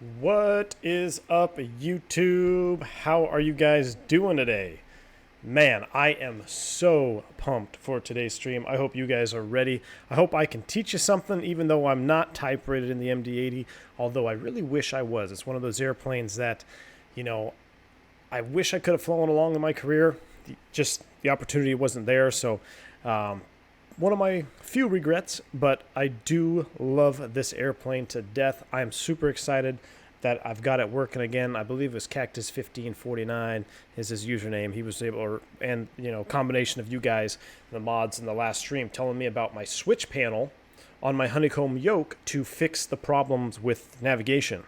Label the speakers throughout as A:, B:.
A: What is up, YouTube? How are you guys doing today? Man, I am so pumped for today's stream. I hope you guys are ready. I hope I can teach you something, even though I'm not type rated in the MD80, although I really wish I was. It's one of those airplanes that, I wish I could have flown along in my career. Just the opportunity wasn't there, so one of my few regrets, but I do love this airplane to death. I'm super excited that I've got it working again. I believe it was Cactus1549 is his username. He was able, combination of you guys, the mods in the last stream, telling me about my switch panel on my honeycomb yoke to fix the problems with navigation.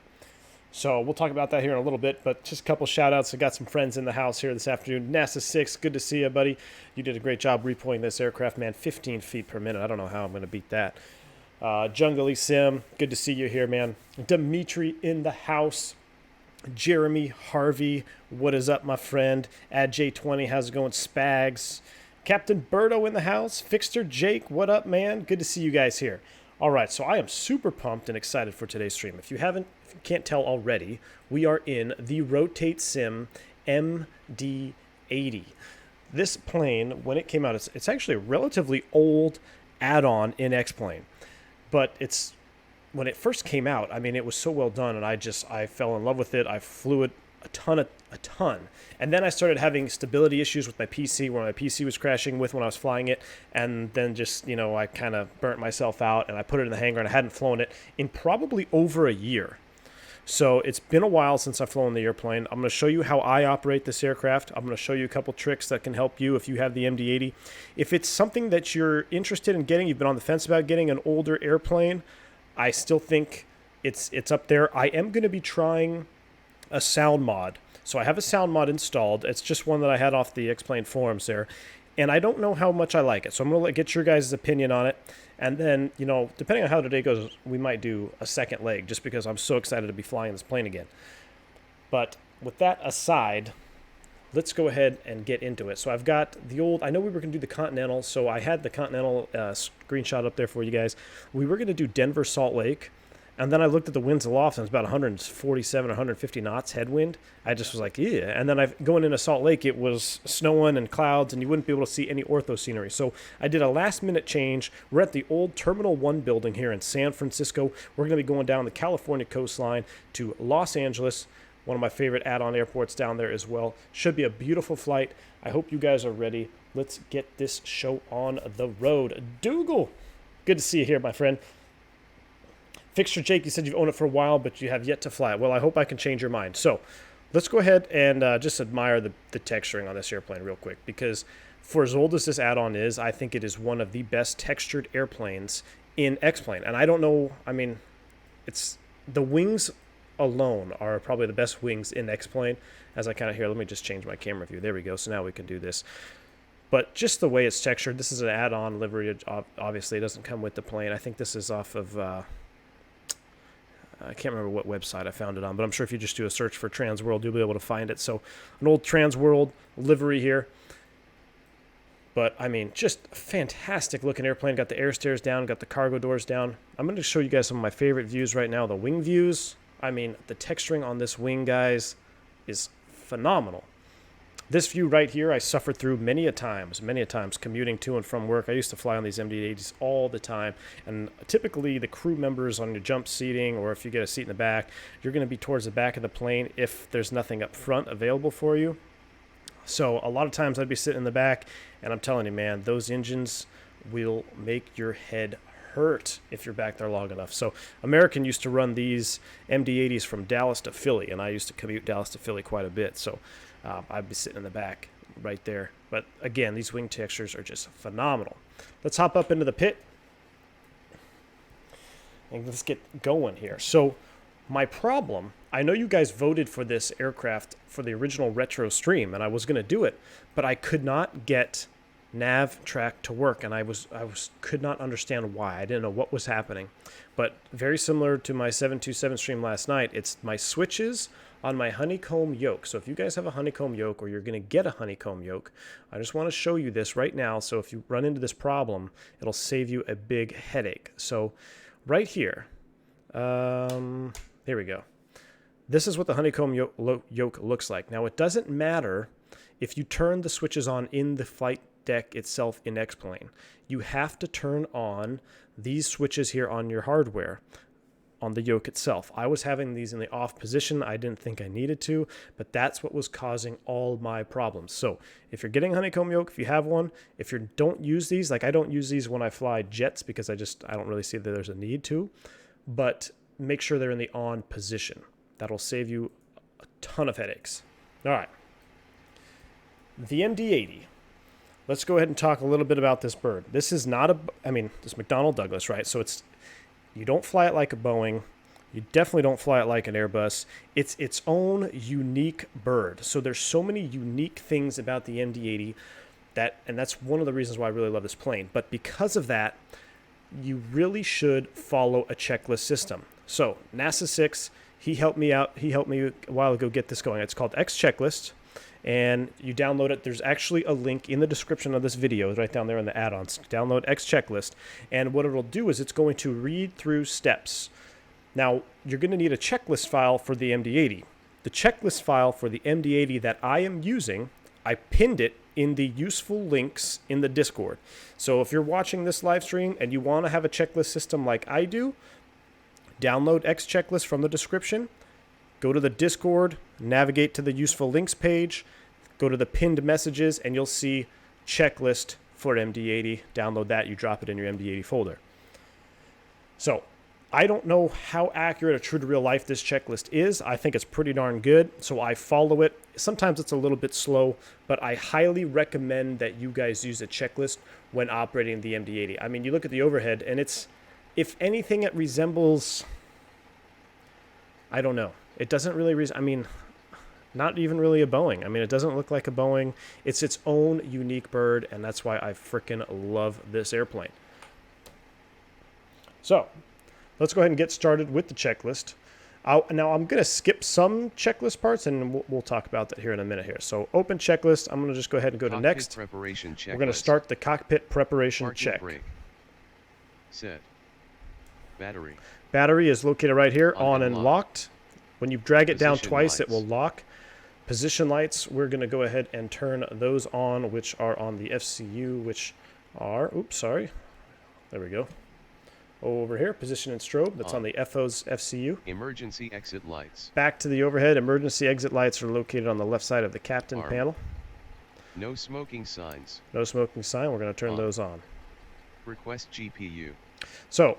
A: So we'll talk about that here in a little bit, but just a couple shout outs. I got some friends in the house here this afternoon. NASA6, good to see you, buddy. You did a great job repoing this aircraft, man. 15 feet per minute. I don't know how I'm going to beat that. Jungly Sim, good to see you here, man. Dimitri in the house. Jeremy Harvey, what is up, my friend? AdJ20, how's it going? Spags. Captain Berto in the house. Fixter Jake, what up, man? Good to see you guys here. All right, so I am super pumped and excited for today's stream. If you can't tell already, we are in the RotateSim MD80. This plane, when it came out, it's actually a relatively old add-on in X-Plane. But when it first came out, I mean, it was so well done, and I fell in love with it. I flew it a ton. And then I started having stability issues with my PC, where my PC was crashing with when I was flying it. And then just, I kind of burnt myself out, and I put it in the hangar, and I hadn't flown it in probably over a year. So it's been a while since I've flown the airplane. I'm going to show you how I operate this aircraft. I'm going to show you a couple tricks that can help you if you have the MD80. If it's something that you're interested in getting, you've been on the fence about getting an older airplane, I still think it's up there. I am going to be trying a sound mod. So I have a sound mod installed. It's just one that I had off the X-Plane forums there. And I don't know how much I like it. So I'm going to get your guys' opinion on it. And then, depending on how today goes, we might do a second leg just because I'm so excited to be flying this plane again. But with that aside, let's go ahead and get into it. So I've got the old, I know we were going to do the Continental. So I had the Continental screenshot up there for you guys. We were going to do Denver, Salt Lake. And then I looked at the winds aloft, and it was about 147 or 150 knots headwind. I just was like, yeah. And then going into Salt Lake, it was snowing and clouds, and you wouldn't be able to see any ortho scenery. So I did a last-minute change. We're at the old Terminal 1 building here in San Francisco. We're going to be going down the California coastline to Los Angeles, one of my favorite add-on airports down there as well. Should be a beautiful flight. I hope you guys are ready. Let's get this show on the road. Dougal, good to see you here, my friend. Fixture Jake, you said you've owned it for a while, but you have yet to fly it. Well, I hope I can change your mind. So let's go ahead and just admire the texturing on this airplane real quick, because for as old as this add-on is, I think it is one of the best textured airplanes in X-Plane. And I don't know, I mean, it's the wings alone are probably the best wings in X-Plane. As I kind of hear, let me just change my camera view. There we go. So now we can do this. But just the way it's textured, this is an add-on livery. Obviously, it doesn't come with the plane. I think this is off of... I can't remember what website I found it on, but I'm sure if you just do a search for Transworld, you'll be able to find it. So an old Transworld livery here. But, I mean, just a fantastic looking airplane. Got the air stairs down, got the cargo doors down. I'm going to show you guys some of my favorite views right now. The wing views. I mean, the texturing on this wing, guys, is phenomenal. This view right here, I suffered through many a times commuting to and from work. I used to fly on these MD80s all the time, and typically the crew members on your jump seating, or if you get a seat in the back, you're going to be towards the back of the plane if there's nothing up front available for you. So a lot of times I'd be sitting in the back, and I'm telling you, man, those engines will make your head hurt if you're back there long enough. So American used to run these MD80s from Dallas to Philly, and I used to commute Dallas to Philly quite a bit. So I'd be sitting in the back right there. But again, these wing textures are just phenomenal. Let's hop up into the pit and let's get going here. So my problem, I know you guys voted for this aircraft for the original retro stream, and I was going to do it, but I could not get nav track to work, and I could not understand why. I didn't know what was happening. But very similar to my 727 stream last night, it's my switches on my honeycomb yoke. So if you guys have a honeycomb yoke, or you're going to get a honeycomb yoke, I just want to show you this right now. So if you run into this problem, it'll save you a big headache. So right here, here we go. this is what the honeycomb yoke looks like. Now, it doesn't matter if you turn the switches on in the flight deck itself in X-Plane. You have to turn on these switches here on your hardware, on the yoke itself. I was having these in the off position. I didn't think I needed to, but that's what was causing all my problems. So if you're getting a honeycomb yoke, if you have one, if you don't use these, like I don't use these when I fly jets because I don't really see that there's a need to, but make sure they're in the on position. That'll save you a ton of headaches. All right. The MD80. Let's go ahead and talk a little bit about this bird. This is not this McDonnell Douglas, right? So you don't fly it like a Boeing. You definitely don't fly it like an Airbus. It's its own unique bird. So there's so many unique things about the MD80 and that's one of the reasons why I really love this plane. But because of that, you really should follow a checklist system. So NASA 6, he helped me out. He helped me a while ago get this going. It's called X Checklist. And you download it. There's actually a link in the description of this video, right down there in the add-ons. Download X Checklist, and what it'll do is it's going to read through steps. Now, you're going to need a checklist file for the MD80. The checklist file for the MD80 that I am using, I pinned it in the useful links in the Discord. So if you're watching this live stream and you want to have a checklist system like I do, download X Checklist from the description. Go to the Discord, navigate to the useful links page, go to the pinned messages, and you'll see checklist for MD80. Download that, you drop it in your MD80 folder. So I don't know how accurate or true to real life this checklist is. I think it's pretty darn good, so I follow it. Sometimes it's a little bit slow, but I highly recommend that you guys use a checklist when operating the MD80. I mean, you look at the overhead, and if anything, it resembles, I don't know. It doesn't really, not even really a Boeing. I mean, it doesn't look like a Boeing. It's its own unique bird, and that's why I freaking love this airplane. So, let's go ahead and get started with the checklist. Now, I'm going to skip some checklist parts, and we'll talk about that here in a minute here. So, open checklist. I'm going to just go ahead and go to next.
B: Preparation checklist.
A: We're going to start the cockpit preparation
B: Parking
A: check.
B: brake. Set. Battery.
A: Battery is located right here, on and locked. When you drag it down twice, it will lock. Position lights, we're going to go ahead and turn those on, which are on the FCU, which are, there we go. Over here, position and strobe, that's on the FO's FCU.
B: Emergency exit lights.
A: Back to the overhead, emergency exit lights are located on the left side of the captain panel.
B: No smoking signs.
A: No smoking sign, we're going to turn those on.
B: Request GPU.
A: So,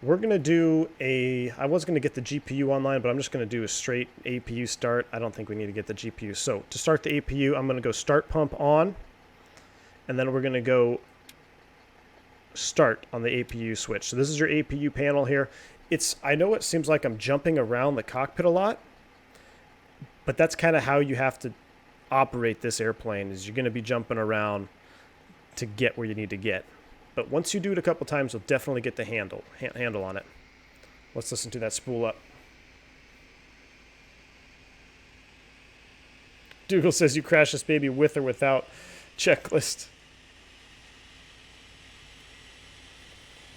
A: we're going to do I was going to get the GPU online, but I'm just going to do a straight APU start. I don't think we need to get the GPU. So to start the APU, I'm going to go start pump on, and then we're going to go start on the APU switch. So this is your APU panel here. I know it seems like I'm jumping around the cockpit a lot, but that's kind of how you have to operate this airplane, is you're going to be jumping around to get where you need to get. But once you do it a couple times, you'll definitely get the handle on it. Let's listen to that spool up. Dougal says you crashed this baby with or without checklist.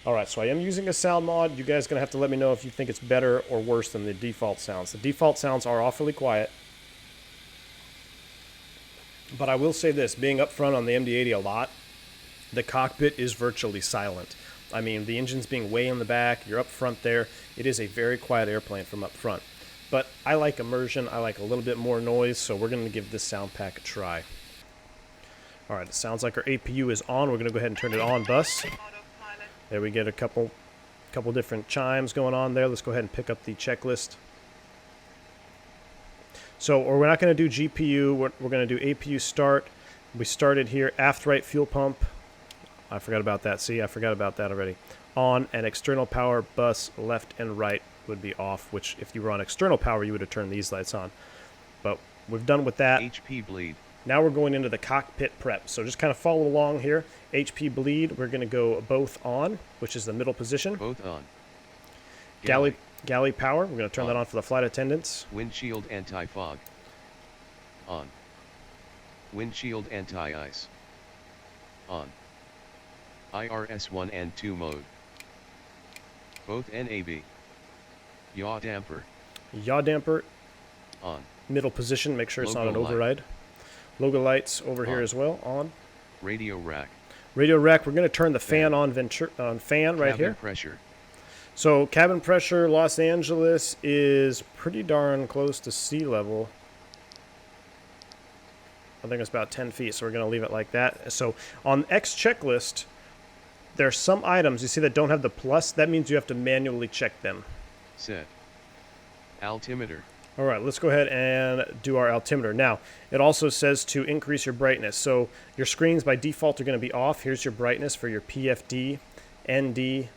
A: All right, so I am using a sound mod. You guys are going to have to let me know if you think it's better or worse than the default sounds. The default sounds are awfully quiet. But I will say this, being up front on the MD80 a lot, the cockpit is virtually silent. I mean, the engine's being way in the back. You're up front there. It is a very quiet airplane from up front. But I like immersion. I like a little bit more noise, so we're going to give this sound pack a try. All right, it sounds like our APU is on. We're going to go ahead and turn it on bus. There we get a couple different chimes going on there. Let's go ahead and pick up the checklist. So we're not going to do GPU. We're going to do APU start. We started here, aft right fuel pump. I forgot about that. See, I forgot about that already. On, and external power bus left and right would be off, which if you were on external power, you would have turned these lights on. But we've done with that.
B: HP bleed.
A: Now we're going into the cockpit prep. So just kind of follow along here. HP bleed, we're going to go both on, which is the middle position.
B: Both on.
A: Galley power, we're going to turn that on for the flight attendants.
B: Windshield anti-fog. On. Windshield anti-ice. On. IRS 1 and 2 mode. Both NAB. Yaw damper.
A: Yaw damper
B: On.
A: Middle position, make sure it's not an
B: Logo light.
A: override. Logo lights over here
B: On.
A: as well, on.
B: Radio rack.
A: Radio rack, we're going to turn the fan
B: Fan.
A: on fan right
B: Cabin
A: here.
B: pressure.
A: So cabin pressure, Los Angeles is pretty darn close to sea level. I think it's about 10 feet, so we're going to leave it like that. So on X checklist, there are some items you see that don't have the plus. That means you have to manually check them.
B: Set. Altimeter.
A: All right, let's go ahead and do our altimeter. Now, it also says to increase your brightness. So your screens by default are going to be off. Here's your brightness for your PFD, ND,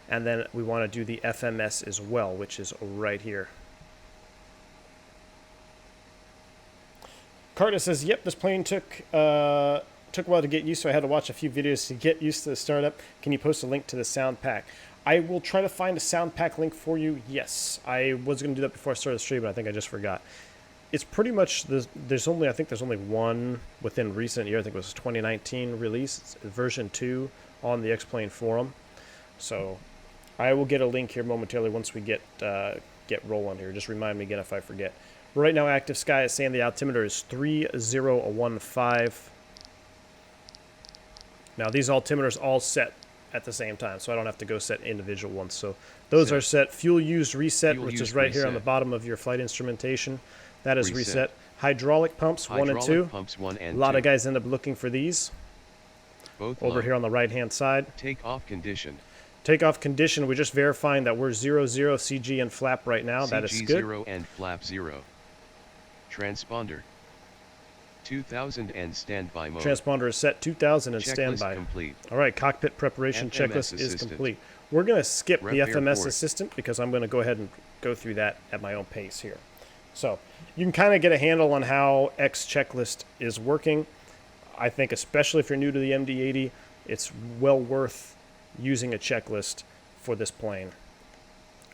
A: and then we want to do the FMS as well, which is right here. Carter says, yep, this plane took a while to get used to. I had to watch a few videos to get used to the startup. Can you post a link to the sound pack? I will try to find a sound pack link for you. Yes, I was going to do that before I started the stream, but I think I just forgot. It's pretty much, there's only one within recent year. I think it was 2019 release. It's version 2 on the X-Plane forum. So I will get a link here momentarily once we get rolling here. Just remind me again if I forget. Right now, Active Sky is saying the altimeter is 3015. Now, these altimeters all set at the same time, so I don't have to go set individual ones. So those are set. Fuel used reset, which is right here on the bottom of your flight instrumentation. That is reset. Hydraulic pumps 1 and 2. A lot of guys end up looking for these.
B: Both
A: over here on the right-hand side.
B: Takeoff condition.
A: Takeoff condition, we're just verifying that we're 00 CG and flap right now. That is
B: CG
A: good.
B: 0 and flap 0. Transponder. 2000 and standby mode.
A: Transponder is set 2000 and
B: Checklist
A: standby.
B: complete.
A: All right, cockpit preparation
B: FMS
A: checklist is
B: assistant.
A: complete. We're going to skip the
B: Rep
A: FMS
B: airport.
A: assistant because I'm going to go ahead and go through that at my own pace here. So you can kind of get a handle on how X checklist is working. I think especially if you're new to the MD80, it's well worth using a checklist for this plane.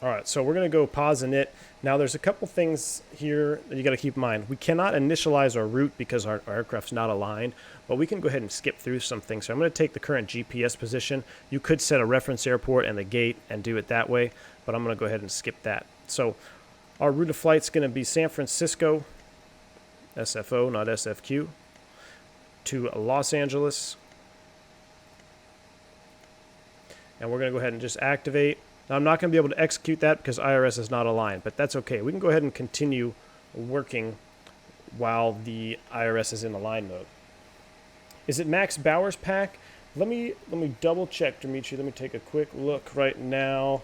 A: All right, so we're going to go pause init. Now, there's a couple things here that you got to keep in mind. We cannot initialize our route because our aircraft's not aligned, but we can go ahead and skip through some things. So I'm going to take the current GPS position. You could set a reference airport and the gate and do it that way, but I'm going to go ahead and skip that. So our route of flight's going to be San Francisco, SFO, not SFQ, to Los Angeles. And we're going to go ahead and just activate. Now, I'm not going to be able to execute that because IRS is not aligned, but that's okay. We can go ahead and continue working while the IRS is in align mode. Is it Max Bauer's pack? Let me double check, Dimitri. Let me take a quick look right now.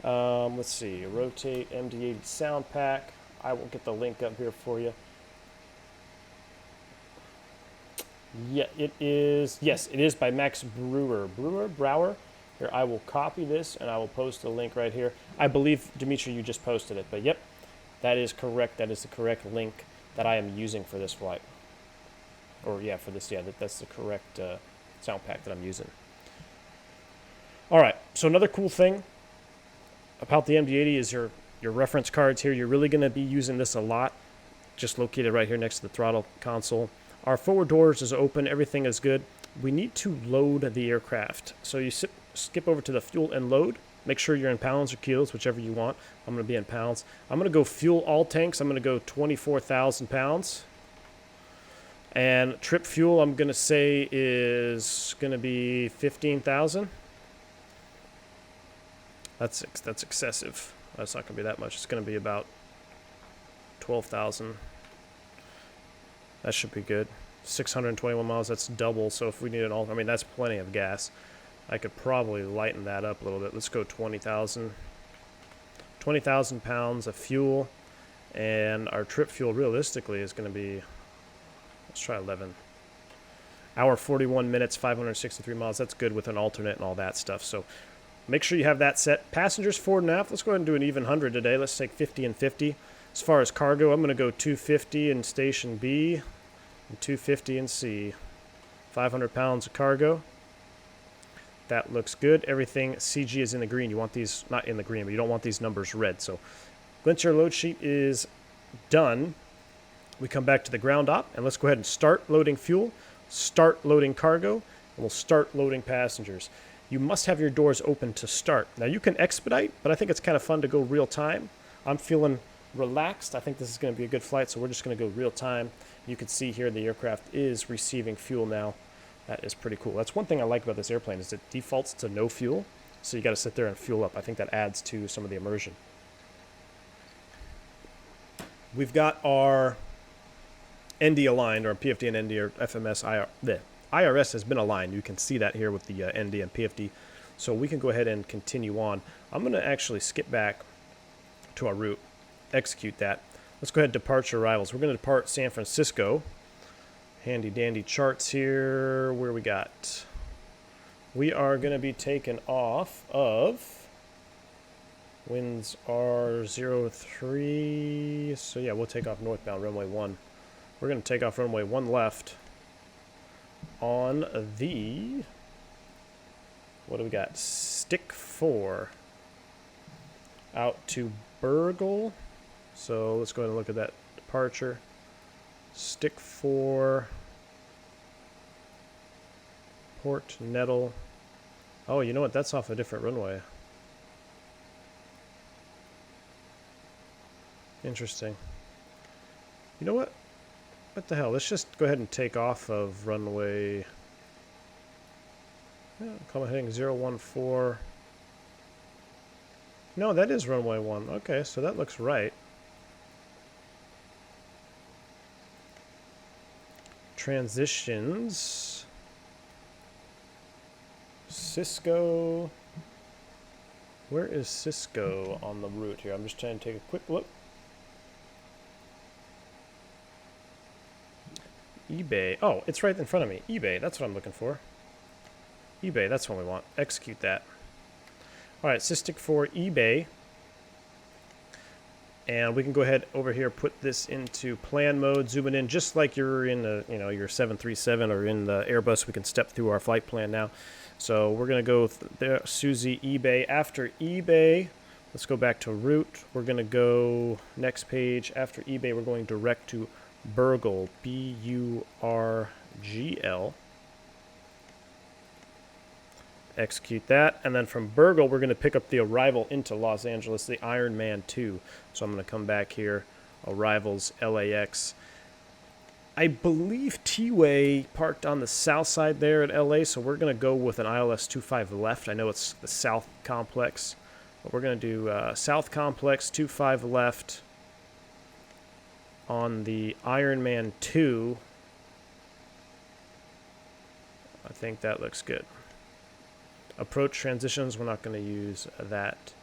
A: Let's see. Rotate MD80 sound pack. I will get the link up here for you. Yeah, it is. Yes, it is by Max Brower. Here, I will copy this and I will post a link right here. I believe, Dimitri, you just posted it, but yep, that is correct. That is the correct link that I am using for this flight. Or yeah, for this, yeah, that's the correct sound pack that I'm using. All right, so another cool thing about the MD80 is your reference cards here. You're really going to be using this a lot, just located right here next to the throttle console. Our forward doors is open. Everything is good. We need to load the aircraft. So you skip over to the fuel and load. Make sure you're in pounds or kilos, whichever you want. I'm going to be in pounds. I'm going to go fuel all tanks. I'm going to go 24,000 pounds. And trip fuel, I'm going to say, is going to be 15,000. That's excessive. That's not going to be that much. It's going to be about 12,000. That should be good. 621 miles, that's double. So if we need an I mean, that's plenty of gas. I could probably lighten that up a little bit. Let's go 20,000. 20,000 pounds of fuel. And our trip fuel realistically is going to be, let's try 11. Hour 41 minutes, 563 miles. That's good with an alternate and all that stuff. So make sure you have that set. Passengers forward and aft. Let's go ahead and do an even 100 today. Let's take 50 and 50. As far as cargo, I'm going to go 250 in Station B and 250 in C. 500 pounds of cargo. That looks good. Everything CG is in the green. You want these, not in the green, but you don't want these numbers red. So once your load sheet is done, we come back to the ground op, and let's go ahead and start loading fuel, start loading cargo, and we'll start loading passengers. You must have your doors open to start. Now you can expedite, but I think it's kind of fun to go real time. I'm feeling relaxed. I think this is going to be a good flight, so we're just going to go real time. You can see here the aircraft is receiving fuel now. That is pretty cool. That's one thing I like about this airplane is it defaults to no fuel, so you got to sit there and fuel up. I think that adds to some of the immersion. We've got our ND aligned, or PFD and ND, or FMS, the IRS has been aligned. You can see that here with the ND and PFD. So we can go ahead and continue on. I'm going to actually skip back to our route, execute that. Let's go ahead and departure arrivals. We're going to depart San Francisco. Handy dandy charts here. Where we got? We are going to be taken off of, winds are 03. So yeah, we'll take off northbound runway 1. We're going to take off runway 1 left on the, what do we got? Stick 4 out to Burgle. So let's go ahead and look at that departure. Stick 4, Port Nettle. Oh, you know what? That's off a different runway. Interesting. You know what? What the hell? Let's just go ahead and take off of runway. Yeah, call it heading 014. No, that is runway 1. Okay, so that looks right. Transitions. Cisco. Where is Cisco on the route here? I'm just trying to take a quick look. eBay. Oh, it's right in front of me. eBay, that's what I'm looking for. eBay, that's what we want. Execute that. All right, Systic for eBay. And we can go ahead over here, put this into plan mode, zoom it in, just like you're in the, your 737 or in the Airbus. We can step through our flight plan now. So we're going to go there, Suzy, eBay. After eBay, let's go back to route. We're going to go next page. After eBay, we're going direct to Burgle, B-U-R-G-L. Execute that, and then from Burgle, we're going to pick up the arrival into Los Angeles, the Iron Man 2. So I'm going to come back here, arrivals, LAX. I believe T-Way parked on the south side there at LA, so we're going to go with an ILS 25 left. I know it's the South Complex, but we're going to do South Complex 25 left on the Iron Man 2. I think that looks good. Approach transitions, we're not going to use that.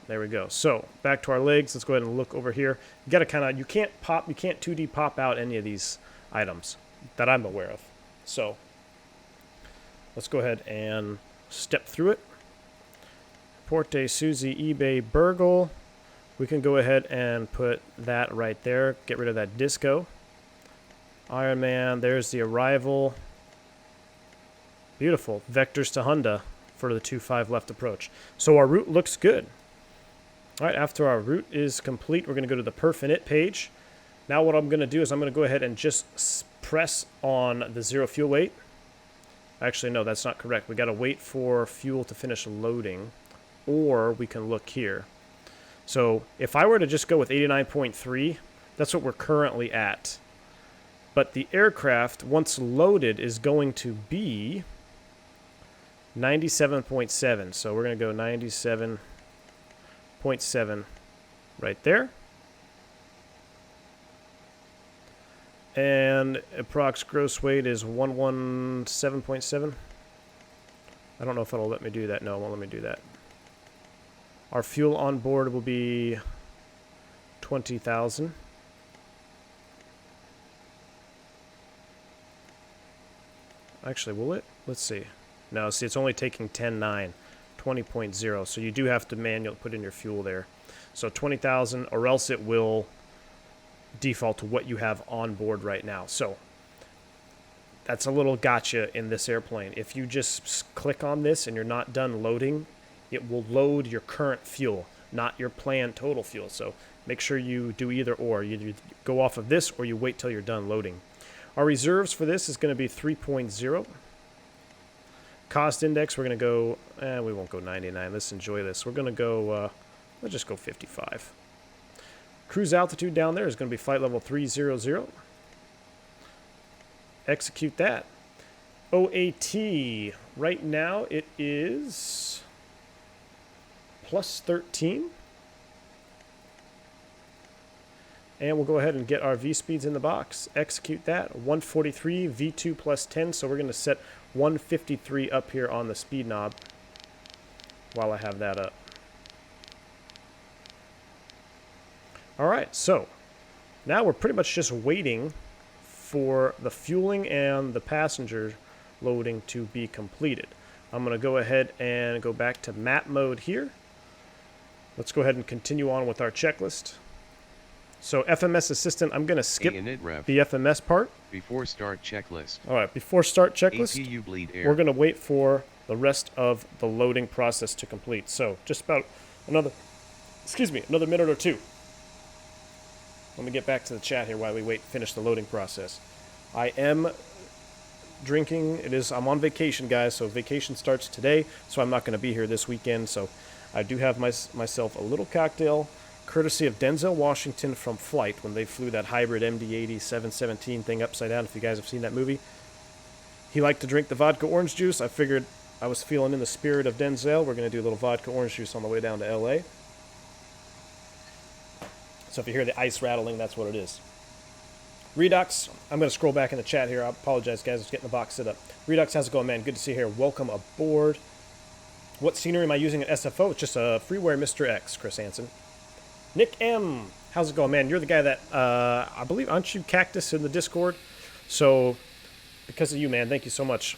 A: There we go. So back to our legs. Let's go ahead and look over here. You got to kind of, you can't 2D pop out any of these items that I'm aware of. So let's go ahead and step through it. Porte Suzy, eBay, Burgle. We can go ahead and put that right there. Get rid of that disco. Iron Man, there's the arrival. Beautiful. Vectors to Honda for the 25 left approach. So our route looks good. All right, after our route is complete, we're going to go to the perf init page. Now what I'm going to do is I'm going to go ahead and just press on the 0 fuel weight. Actually, no, that's not correct. We got to wait for fuel to finish loading, or we can look here. So if I were to just go with 89.3, that's what we're currently at. But the aircraft, once loaded, is going to be 97.7. So we're going to go 97.7 right there. And approx gross weight is 117.7. I don't know if it'll let me do that. No, it won't let me do that. Our fuel on board will be 20,000. Actually, will it? Let's see. No, see, it's only taking 10.9, 20.0. So you do have to manually put in your fuel there. So 20,000, or else it will default to what you have on board right now. So that's a little gotcha in this airplane. If you just click on this and you're not done loading, it will load your current fuel, not your planned total fuel. So make sure you do either or. You go off of this or you wait till you're done loading. Our reserves for this is going to be 3.0. Cost index, we're going to go, we won't go 99. Let's enjoy this. We're going to go, let's just go 55. Cruise altitude down there is going to be flight level 300. Execute that. OAT, right now it is plus 13. And we'll go ahead and get our V-speeds in the box. Execute that. 143, V2 plus 10. So we're going to set 153 up here on the speed knob while I have that up. All right, so now we're pretty much just waiting for the fueling and the passenger loading to be completed. I'm going to go ahead and go back to map mode here. Let's go ahead and continue on with our checklist. So FMS Assistant, I'm going to skip the FMS part.
B: Before start checklist.
A: All right, before start checklist,
B: APU bleed air.
A: We're going to wait for the rest of the loading process to complete. So just about another minute or two. Let me get back to the chat here while we wait to finish the loading process. I am drinking. I'm on vacation, guys, so vacation starts today, so I'm not going to be here this weekend. So I do have myself a little cocktail, courtesy of Denzel Washington from Flight, when they flew that hybrid MD80 717 thing upside down, if you guys have seen that movie. He liked to drink the vodka orange juice. I figured I was feeling in the spirit of Denzel. We're going to do a little vodka orange juice on the way down to LA. So if you hear the ice rattling, that's what it is. Redux, I'm going to scroll back in the chat here. I apologize, guys. I was getting the box set up. Redux, how's it going, man? Good to see you here. Welcome aboard. What scenery am I using at SFO? It's just a freeware Mr. X, Chris Hansen. Nick M, how's it going, man? You're the guy that, I believe, aren't you Cactus in the Discord? So, because of you, man, thank you so much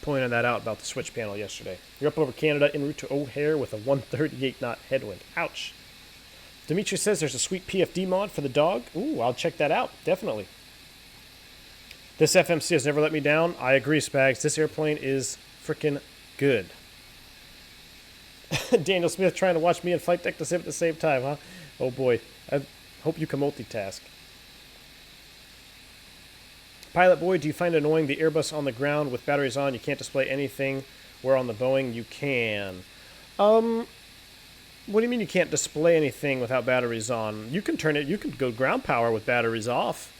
A: pointing that out about the switch panel yesterday. You're up over Canada en route to O'Hare with a 138 knot headwind. Ouch. Dimitri says there's a sweet PFD mod for the dog. Ooh, I'll check that out. Definitely. This FMC has never let me down. I agree, Spags. This airplane is freaking good. Daniel Smith trying to watch me and Flight Deck to Sim at the same time, huh? Oh, boy. I hope you can multitask. Pilot Boy, do you find it annoying the Airbus on the ground with batteries on? You can't display anything, where on the Boeing you can. What do you mean you can't display anything without batteries on? You can turn it, you can go ground power with batteries off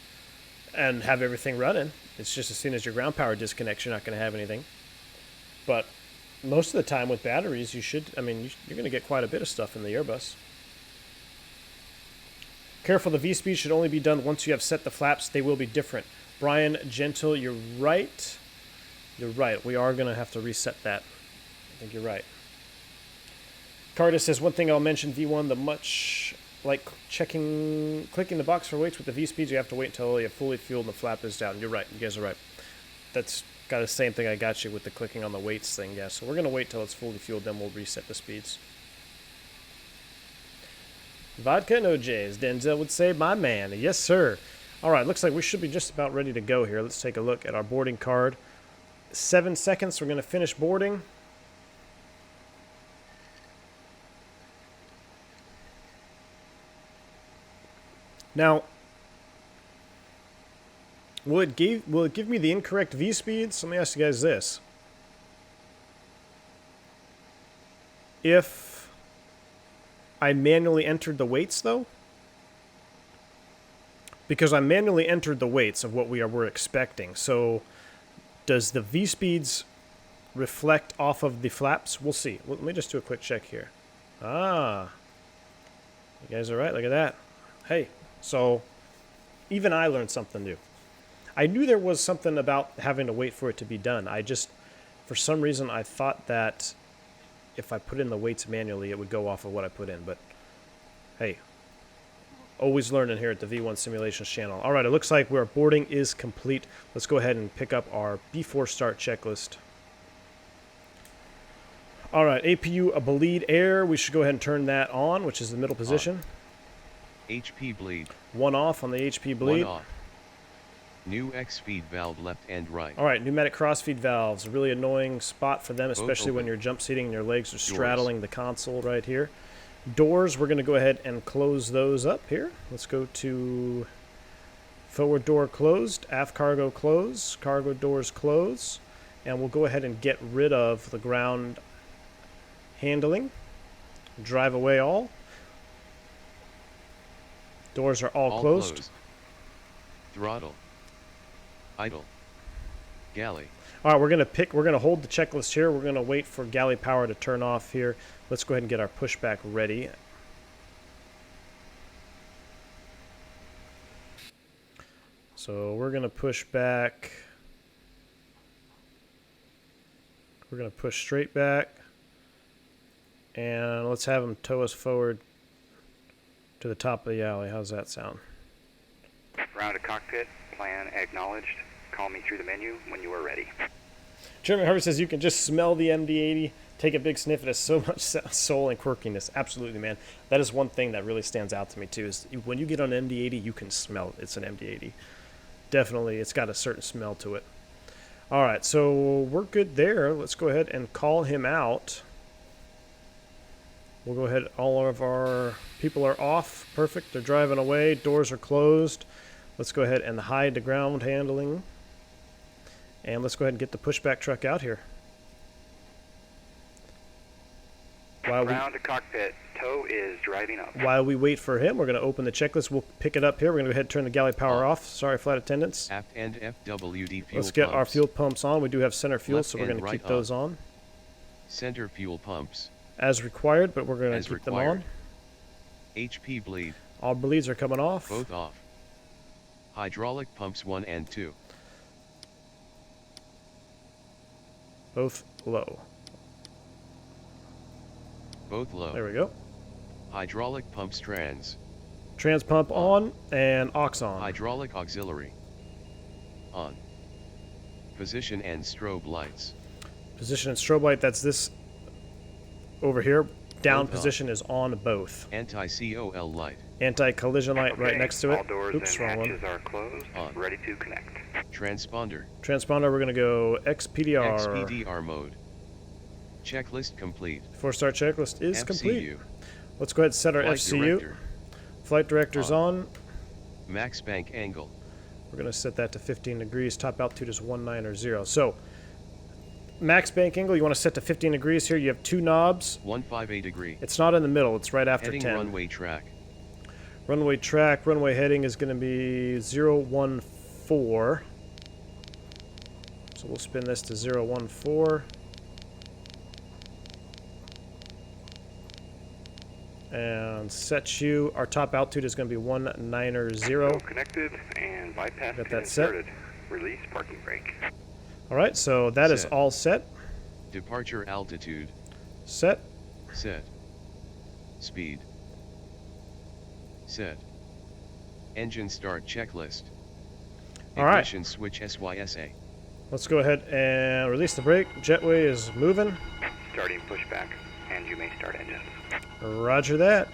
A: and have everything running. It's just as soon as your ground power disconnects, you're not going to have anything. But most of the time with batteries, you're going to get quite a bit of stuff in the Airbus. Careful, the V-speed should only be done once you have set the flaps. They will be different. Brian Gentle, you're right. You're right. We are going to have to reset that. I think you're right. Cardis says, one thing I'll mention, V1, the much like clicking the box for weights with the V-speeds, you have to wait until you're fully fueled and the flap is down. You're right. You guys are right. That's got the same thing I got you with the clicking on the weights thing. Yeah, so we're going to wait till it's fully fueled, then we'll reset the speeds. Vodka no J's, Denzel would say, my man. Yes, sir. All right, looks like we should be just about ready to go here. Let's take a look at our boarding card. 7 seconds, we're going to finish boarding. Now, will it give me the incorrect V-speeds? Let me ask you guys this. If I manually entered the weights, though? Because I manually entered the weights of what we're expecting. So, does the V-speeds reflect off of the flaps? We'll see. Let me just do a quick check here. Ah. You guys are right. Look at that. Hey. So, even I learned something new. I knew there was something about having to wait for it to be done. I just, for some reason, I thought that if I put in the weights manually, it would go off of what I put in. But, hey, always learning here at the V1 Simulations channel. All right, it looks like our boarding is complete. Let's go ahead and pick up our before start checklist. All right, APU bleed air. We should go ahead and turn that on, which is the middle position.
B: HP bleed.
A: One off on the HP bleed.
B: One off. New X feed valve left and right.
A: All right, pneumatic crossfeed valves. A really annoying spot for them, especially when you're jump seating and your legs are straddling the console right here. Doors, we're going to go ahead and close those up here. Let's go to forward door closed, aft cargo closed, cargo doors closed, and we'll go ahead and get rid of the ground handling. Drive away all. Doors are all closed.
B: Throttle. Idle. Galley.
A: All right, we're gonna hold the checklist here. We're gonna wait for galley power to turn off here. Let's go ahead and get our pushback ready. So we're gonna push back. We're gonna push straight back, and let's have them tow us forward to the top of the alley. How's that sound?
C: Round to cockpit. Plan acknowledged. Call me through the menu when you are ready.
A: Jeremy Harvey says you can just smell the MD80, take a big sniff. It has so much soul and quirkiness. Absolutely, man. That is one thing that really stands out to me, too, is when you get on an MD80, you can smell it's an MD80. Definitely, it's got a certain smell to it. All right, so we're good there. Let's go ahead and call him out. We'll go ahead. All of our people are off. Perfect. They're driving away. Doors are closed. Let's go ahead and hide the ground handling. And let's go ahead and get the pushback truck out here.
C: Round to cockpit. Tow is driving up.
A: While we wait for him, we're going to open the checklist. We'll pick it up here. We're going to go ahead and turn the galley power off. Sorry, flight attendants.
B: Aft and FWD fuel
A: Let's get
B: pumps.
A: our fuel pumps on. We do have center fuel,
B: Left
A: so we're
B: and
A: going to
B: right
A: keep those on.
B: Center fuel pumps.
A: As required, but we're going
B: As
A: to keep
B: required.
A: them on.
B: HP bleed.
A: All bleeds are coming off.
B: Both off. Hydraulic pumps 1 and 2.
A: Both low.
B: Both low.
A: There we go.
B: Hydraulic pumps trans.
A: Trans pump on and aux on.
B: Hydraulic auxiliary. On. Position and strobe lights.
A: Position and strobe light, that's this over here. Down
B: Both
A: position is on both.
B: Anti-COL light.
A: Anti-collision light right
C: Okay,
A: next to it.
C: all doors
A: Oops,
C: and
A: wrong one.
C: hatches are closed.
B: On.
C: Ready to connect.
B: Transponder.
A: Transponder, we're going to go XPDR.
B: XPDR mode. Checklist complete.
A: 4-star checklist is
B: FCU.
A: complete. Let's go ahead and set our
B: Flight
A: FCU.
B: director.
A: Flight director's on.
B: Max bank angle.
A: We're going to set that to 15 degrees. Top altitude is 19 or 0. So, max bank angle, you want to set to 15 degrees here. You have two knobs.
B: 158 degree.
A: It's not in the middle. It's right after
B: Heading
A: 10.
B: runway track.
A: Runway track, runway heading is going to be 014. So we'll spin this to 014. And set you. Our top altitude is going to be 19
C: So connected and bypass
A: Got
C: pin
A: that set.
C: inserted. Release parking brake.
A: All right, so that is
B: Set.
A: all set.
B: Departure altitude.
A: Set.
B: Set. Speed. Set. Engine start checklist.
A: All right.
B: Ignition switch SYSA.
A: Let's go ahead and release the brake. Jetway is moving.
C: Starting pushback, and you may start engines.
A: Roger that.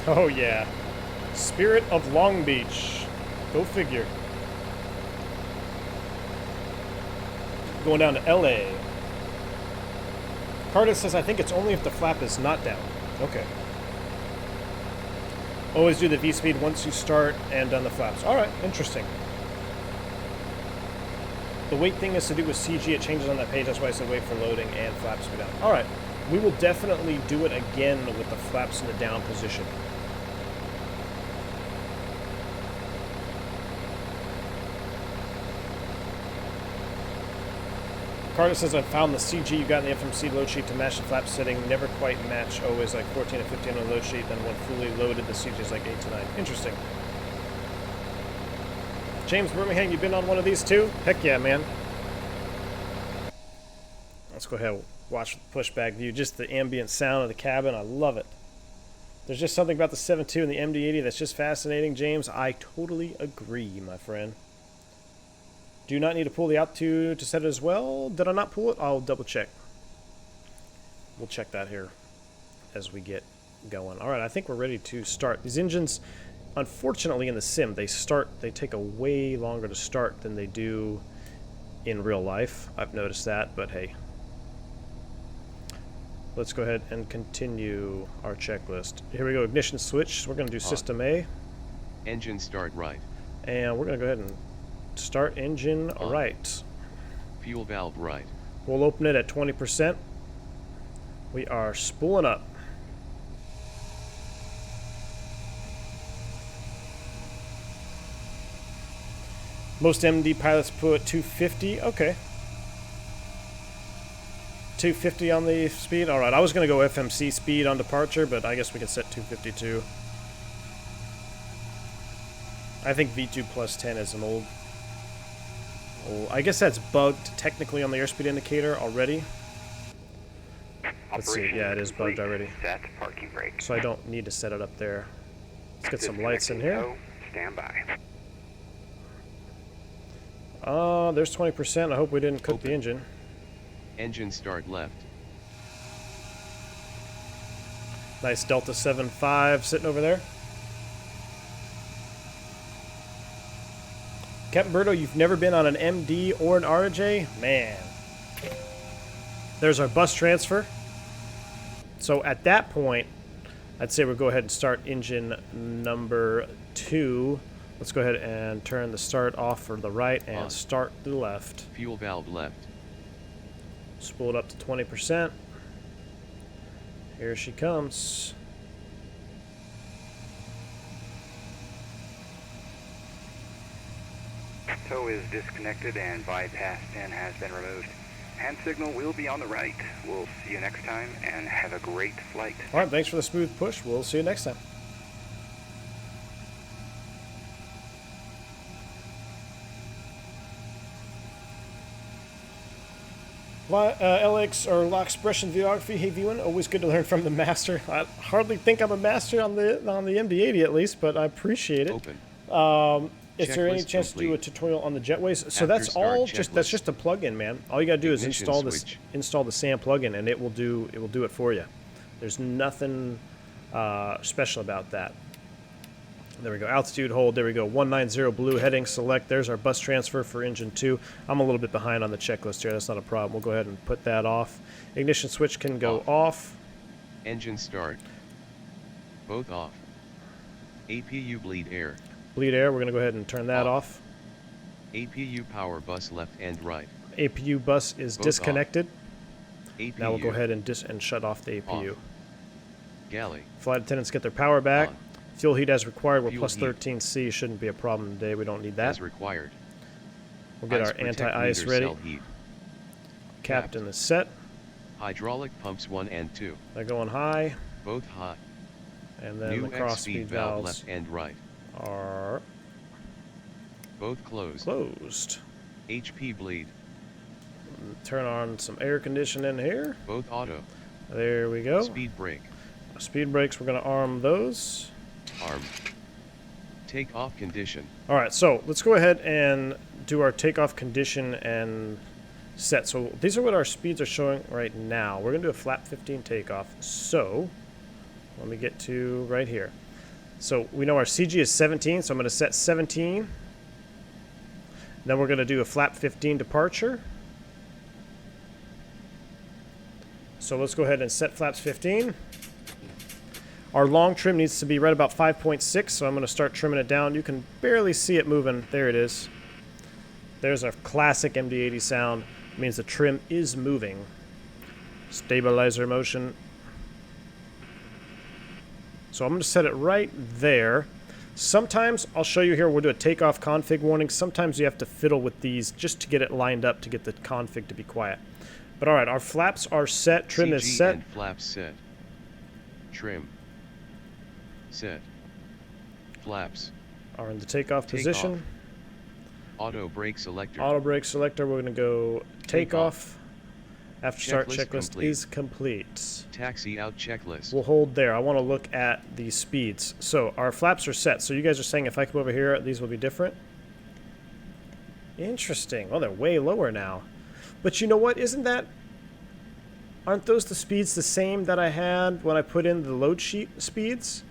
A: Oh yeah. Spirit of Long Beach. Go figure. Going down to LA. Carter says, I think it's only if the flap is not down. Okay. Always do the V-speed once you start and on the flaps. Alright, interesting. The wait thing is to do with CG. It changes on that page. That's why I said wait for loading and flaps go down. Alright. We will definitely do it again with the flaps in the down position. Carter says, I found the CG you got in the FMC load sheet to match the flap setting. Never quite match. Always like 14 to 15 on the load sheet. Then when fully loaded, the CG is like 8 to 9. Interesting. James Birmingham, you been on one of these too? Heck yeah, man. Let's go ahead and watch the pushback view. Just the ambient sound of the cabin. I love it. There's just something about the 7.2 and the MD80 that's just fascinating, James. I totally agree, my friend. Do you not need to pull the altitude to set it as well? Did I not pull it? I'll double check. We'll check that here as we get going. All right, I think we're ready to start. These engines, unfortunately, in the sim, they take a way longer to start than they do in real life. I've noticed that, but hey. Let's go ahead and continue our checklist. Here we go, ignition switch. We're going to do system A.
B: Engine start right.
A: And we're going to go ahead and start engine right.
B: Fuel valve right.
A: We'll open it at 20%. We are spooling up. Most MD pilots put 250. Okay. 250 on the speed. All right. I was going to go FMC speed on departure, but I guess we can set 252. I think V2 plus 10 is an old. I guess that's bugged technically on the airspeed indicator already. Let's see. Yeah, it is bugged already.
C: Set parking brake.
A: So I don't need to set it up there. Let's get some lights in here.
C: Stand by.
A: There's 20%. I hope we didn't cook the engine.
B: Engine start left.
A: Nice Delta 7.5 sitting over there. Captain Berto, you've never been on an MD or an RJ? Man. There's our bus transfer. So at that point, I'd say we'll go ahead and start engine number 2. Let's go ahead and turn the start off for the right and start the left.
B: Fuel valve left.
A: Spool it up to 20%. Here she comes.
C: Tow is disconnected and bypass pin has been removed. Hand signal will be on the right. We'll see you next time and have a great flight.
A: All right, thanks for the smooth push. We'll see you next time. LX or Law Expression Videography. Hey, viewing. Always good to learn from the master. I hardly think I'm a master on the MD80 at least, but I appreciate it.
B: Open.
A: Is there any chance to do a tutorial on the jetways? So that's all. That's just a plugin, man. All you gotta do is install the SAM plugin, and it will do it for you. There's nothing special about that. There we go. Altitude hold. There we go. 190 blue heading select. There's our bus transfer for engine 2. I'm a little bit behind on the checklist here. That's not a problem. We'll go ahead and put that off. Ignition switch can go off.
B: Engine start. Both off. APU bleed air.
A: Bleed air. We're going to go ahead and turn that off.
B: APU power bus left and right.
A: APU bus is
B: Both
A: disconnected.
B: APU.
A: Now we'll go ahead and shut off the APU.
B: Off. Galley.
A: Flight attendants get their power back.
B: On.
A: Fuel heat as required. We're
B: Fuel
A: plus
B: heat.
A: 13C. Shouldn't be a problem today. We don't need that.
B: As required.
A: We'll get
B: Ice
A: our
B: protect
A: anti-ice
B: meter
A: ready.
B: cell heat.
A: Captain is set.
B: Hydraulic pumps 1 and 2.
A: They're going high.
B: Both hot.
A: And then
B: New
A: the cross
B: X-speed
A: speed
B: valve
A: valves
B: left and right.
A: are
B: Both closed.
A: closed.
B: HP bleed.
A: Turn on some air conditioning here.
B: Both auto.
A: There we go.
B: Speed brake.
A: Speed brakes, we're going to arm those.
B: Arm. Takeoff condition.
A: All right, so let's go ahead and do our takeoff condition and set. So these are what our speeds are showing right now. We're going to do a flap 15 takeoff. So let me get to right here. So we know our CG is 17, so I'm going to set 17. Then we're going to do a flap 15 departure. So let's go ahead and set flaps 15. Our long trim needs to be right about 5.6, so I'm going to start trimming it down. You can barely see it moving. There it is. There's our classic MD80 sound. It means the trim is moving. Stabilizer motion. So I'm going to set it right there. Sometimes, I'll show you here, we'll do a takeoff config warning. Sometimes you have to fiddle with these just to get it lined up to get the config to be quiet. But all right, our flaps are set. Trim
B: CG
A: is set.
B: And flaps set. Trim. Set. Flaps.
A: Are in the takeoff position.
B: Auto brake selector.
A: Auto brake selector. We're going to go takeoff. After start checklist
B: complete.
A: is complete.
B: Taxi out checklist.
A: We'll hold there. I want to look at the speeds. So our flaps are set. So you guys are saying if I come over here, these will be different? Interesting. Oh, they're way lower now. But you know what? Aren't those the speeds the same that I had when I put in the load sheet speeds?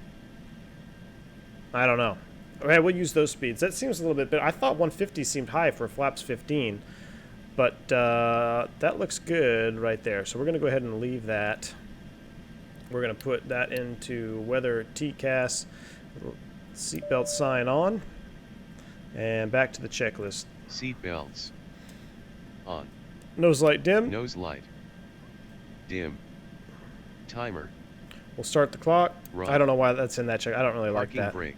A: I don't know. All right, we'll use those speeds. That seems a little bit better. I thought 150 seemed high for flaps 15. But that looks good right there. So we're going to go ahead and leave that. We're going to put that into weather TCAS, seatbelt sign on, and back to the checklist.
B: Seatbelts. On.
A: Nose light dim.
B: Nose light. Dim. Timer.
A: We'll start the clock.
B: Run.
A: I don't know why that's in that check. I don't really like
B: Parking
A: that.
B: brake.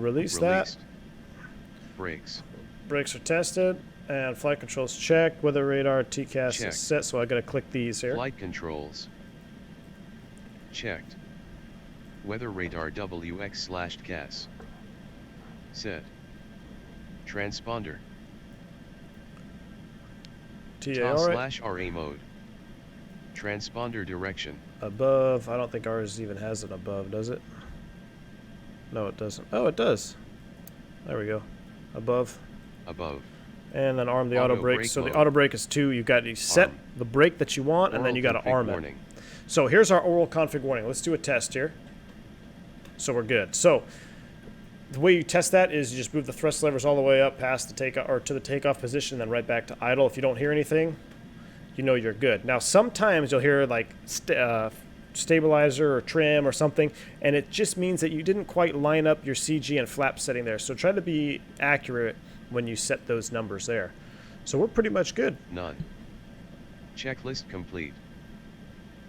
A: Release that.
B: Released. Brakes.
A: Brakes are tested. And flight controls checked. Weather radar TCAS
B: Checked.
A: is set, so I gotta click these here.
B: Flight controls. Checked. Weather radar WX/CAS. Set. Transponder.
A: TA, all right.
B: /RA mode. Transponder direction.
A: Above. I don't think ours even has it above, does it? No, it doesn't. Oh, it does. There we go. Above.
B: Above.
A: And then arm the auto brake. So the auto brake is 2. You got to set the brake that you want, and then you got to arm it. So here's our oral config warning. Let's do a test here. So we're good. So the way you test that is you just move the thrust levers all the way up past the takeoff or to the takeoff position, then right back to idle. If you don't hear anything, you know you're good. Now sometimes you'll hear like stabilizer or trim or something, and it just means that you didn't quite line up your CG and flap setting there. So try to be accurate when you set those numbers there. So we're pretty much good.
B: None. Checklist complete.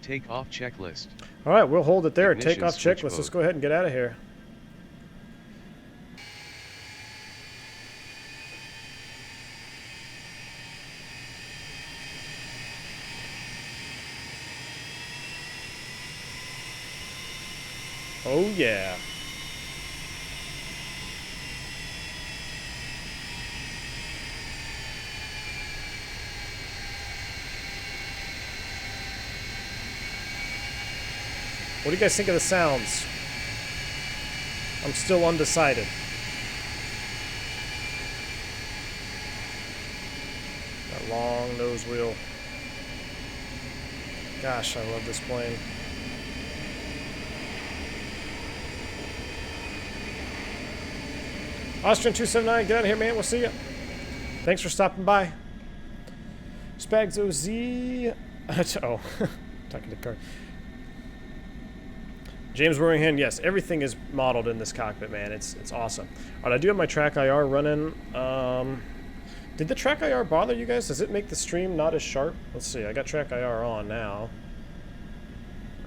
B: Takeoff checklist.
A: All right, we'll hold it there.
B: Ignition
A: Takeoff
B: switch
A: checklist.
B: mode.
A: Let's go ahead and get out of here. Oh yeah. What do you guys think of the sounds? I'm still undecided. That long nose wheel. Gosh, I love this plane. Austrian 279, get out of here, man. We'll see you. Thanks for stopping by. Spags OZ. Oh, talking to car. James Worringham, yes, everything is modeled in this cockpit, man. It's awesome. All right, I do have my track IR running. Did the track IR bother you guys? Does it make the stream not as sharp? Let's see. I got track IR on now.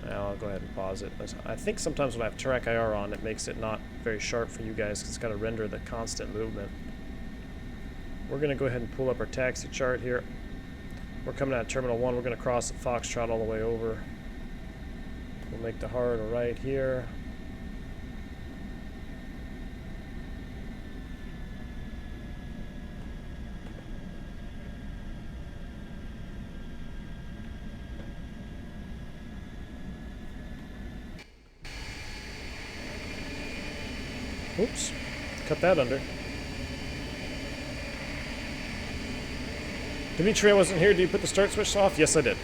A: Now I'll go ahead and pause it. I think sometimes when I have track IR on, it makes it not very sharp for you guys because it's got to render the constant movement. We're going to go ahead and pull up our taxi chart here. We're coming out of Terminal 1. We're going to cross at Foxtrot all the way over. We'll make the hard right here. Oops, cut that under. Dimitri, I wasn't here. Did you put the start switch off? Yes, I did.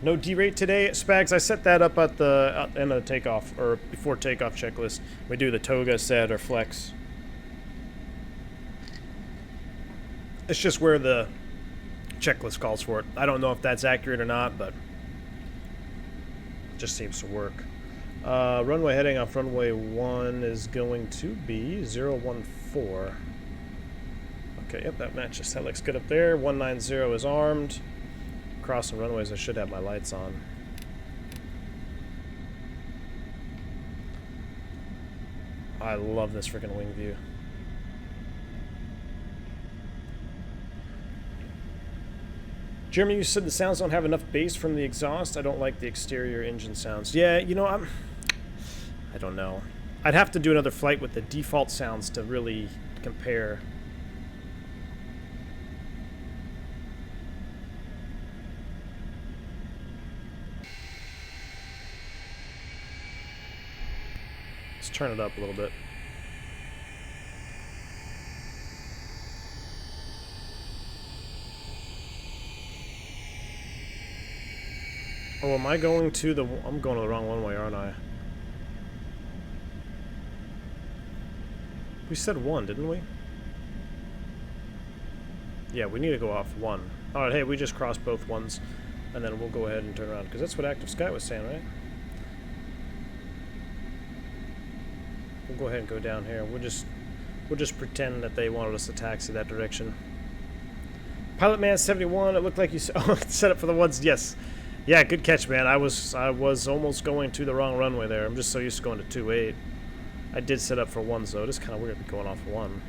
A: No derate today. Spags, I set that up at the end of the takeoff, or before takeoff checklist. We do the toga, set, or flex. It's just where the checklist calls for it. I don't know if that's accurate or not, but it just seems to work. Runway heading off runway 1 is going to be 014. Okay, yep, that matches. That looks good up there. 190 is armed. Crossing runways, I should have my lights on. I love this freaking wing view. Jeremy, you said the sounds don't have enough bass from the exhaust. I don't like the exterior engine sounds. Yeah, you know, I don't know. I'd have to do another flight with the default sounds to really compare. Let's turn it up a little bit. Oh, am I going to the... I'm going to the wrong one-way, aren't I? We said 1, didn't we? Yeah, we need to go off 1. Alright, hey, we just crossed both ones. And then we'll go ahead and turn around. Because that's what Active Sky was saying, right? We'll go ahead and go down here. We'll just pretend that they wanted us to taxi that direction. Pilot Man 71, it looked like you set up for the ones. Yes. Yeah, good catch, man. I was almost going to the wrong runway there. I'm just so used to going to 2.8. I did set up for ones, though. It is kind of weird to be going off one.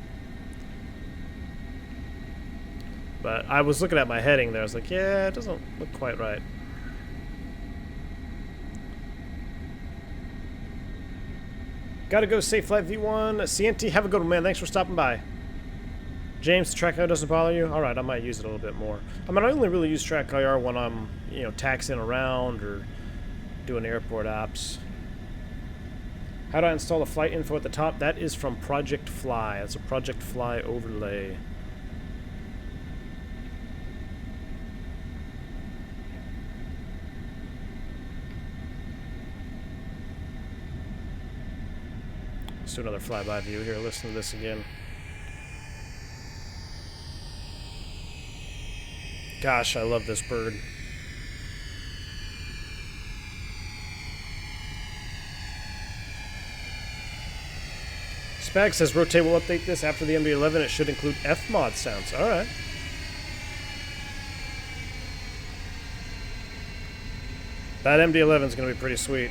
A: But I was looking at my heading there. I was like, yeah, it doesn't look quite right. Gotta go, safe flight V1. CNT, have a good one, man. Thanks for stopping by. James, track IR doesn't bother you? Alright, I might use it a little bit more. I mean, I only really use track IR when I'm, you know, taxiing around or doing airport apps. How do I install the flight info at the top? That is from Project Fly. That's a Project Fly overlay. Let's do another flyby view here. Listen to this again. Gosh, I love this bird. Spag says Rotate will update this after the MD11. It should include F-mod sounds. Alright. That MD11 is going to be pretty sweet.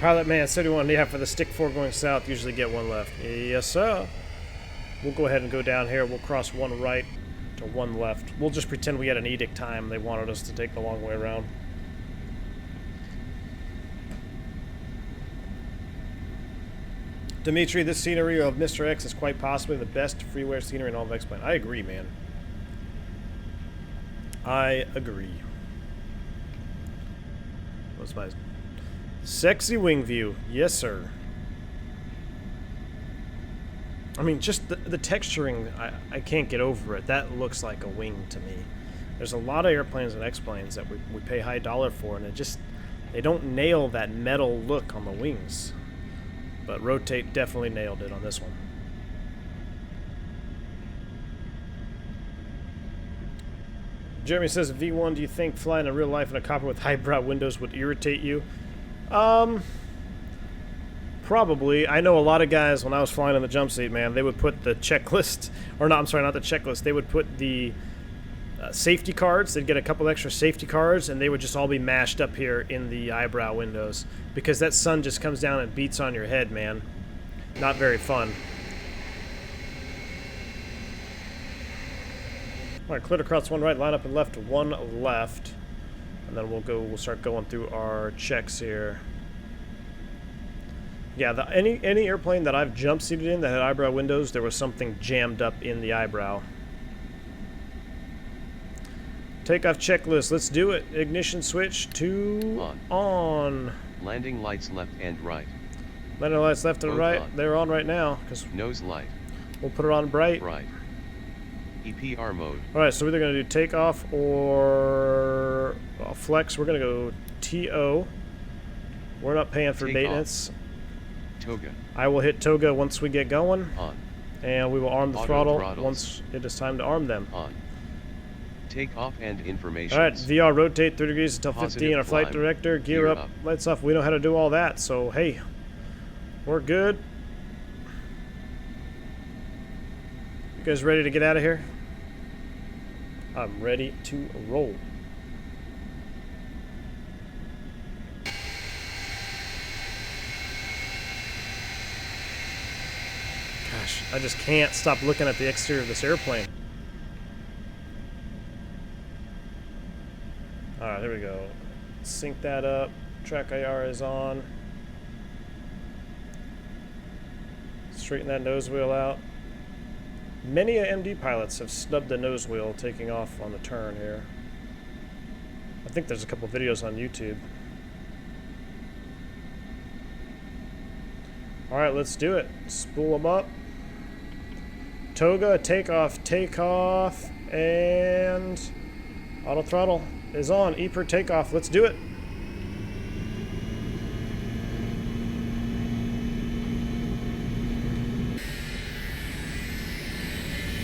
A: Pilot Man 71, yeah, for the stick 4 going south, usually get one left. Yes, sir. We'll go ahead and go down here. We'll cross one right to one left. We'll just pretend we had an edict time. They wanted us to take the long way around. Dimitri, this scenery of Mr. X is quite possibly the best freeware scenery in all of X-Plane. I agree, man. I agree. What's my... Sexy wing view. Yes, sir. I mean, just the texturing, I can't get over it. That looks like a wing to me. There's a lot of airplanes and X-Planes that we pay high dollar for, and they don't nail that metal look on the wings. But Rotate definitely nailed it on this one. Jeremy says, V1, do you think flying in real life in a cockpit with highbrow windows would irritate you? Probably. I know a lot of guys, when I was flying in the jump seat, man, they would put the checklist, or not, I'm sorry, not the checklist, they would put the safety cards. They'd get a couple extra safety cards, and they would just all be mashed up here in the eyebrow windows, because that sun just comes down and beats on your head, man. Not very fun. All right, clear across one right, line up and left, one left, and then we'll start going through our checks here. Yeah, any airplane that I've jump seated in that had eyebrow windows, there was something jammed up in the eyebrow. Takeoff checklist, let's do it. Ignition switch to on.
B: Landing lights left and right.
A: Landing lights left and
B: Both
A: right.
B: on.
A: They're on right now.
B: Nose light.
A: We'll put it on bright.
B: Right. EPR mode.
A: Alright, so we're either going to do takeoff or flex. We're going to go TO. We're not paying for maintenance.
B: Toga.
A: I will hit Toga once we get going.
B: On.
A: And we will arm the
B: Auto
A: throttle
B: throttles.
A: once it is time to arm them.
B: On. Takeoff and information.
A: Alright, VR rotate 30 degrees until
B: Positive
A: 15. Our flight
B: climb.
A: director, gear
B: Gear
A: up,
B: up,
A: lights off. We know how to do all that, so hey, we're good. You guys ready to get out of here? I'm ready to roll. Gosh, I just can't stop looking at the exterior of this airplane. Alright, there we go. Sync that up. Track IR is on. Straighten that nose wheel out. Many MD pilots have snubbed the nose wheel taking off on the turn here. I think there's a couple videos on YouTube. Alright, let's do it. Spool them up. Toga, takeoff, and auto throttle is on. E per takeoff. Let's do it.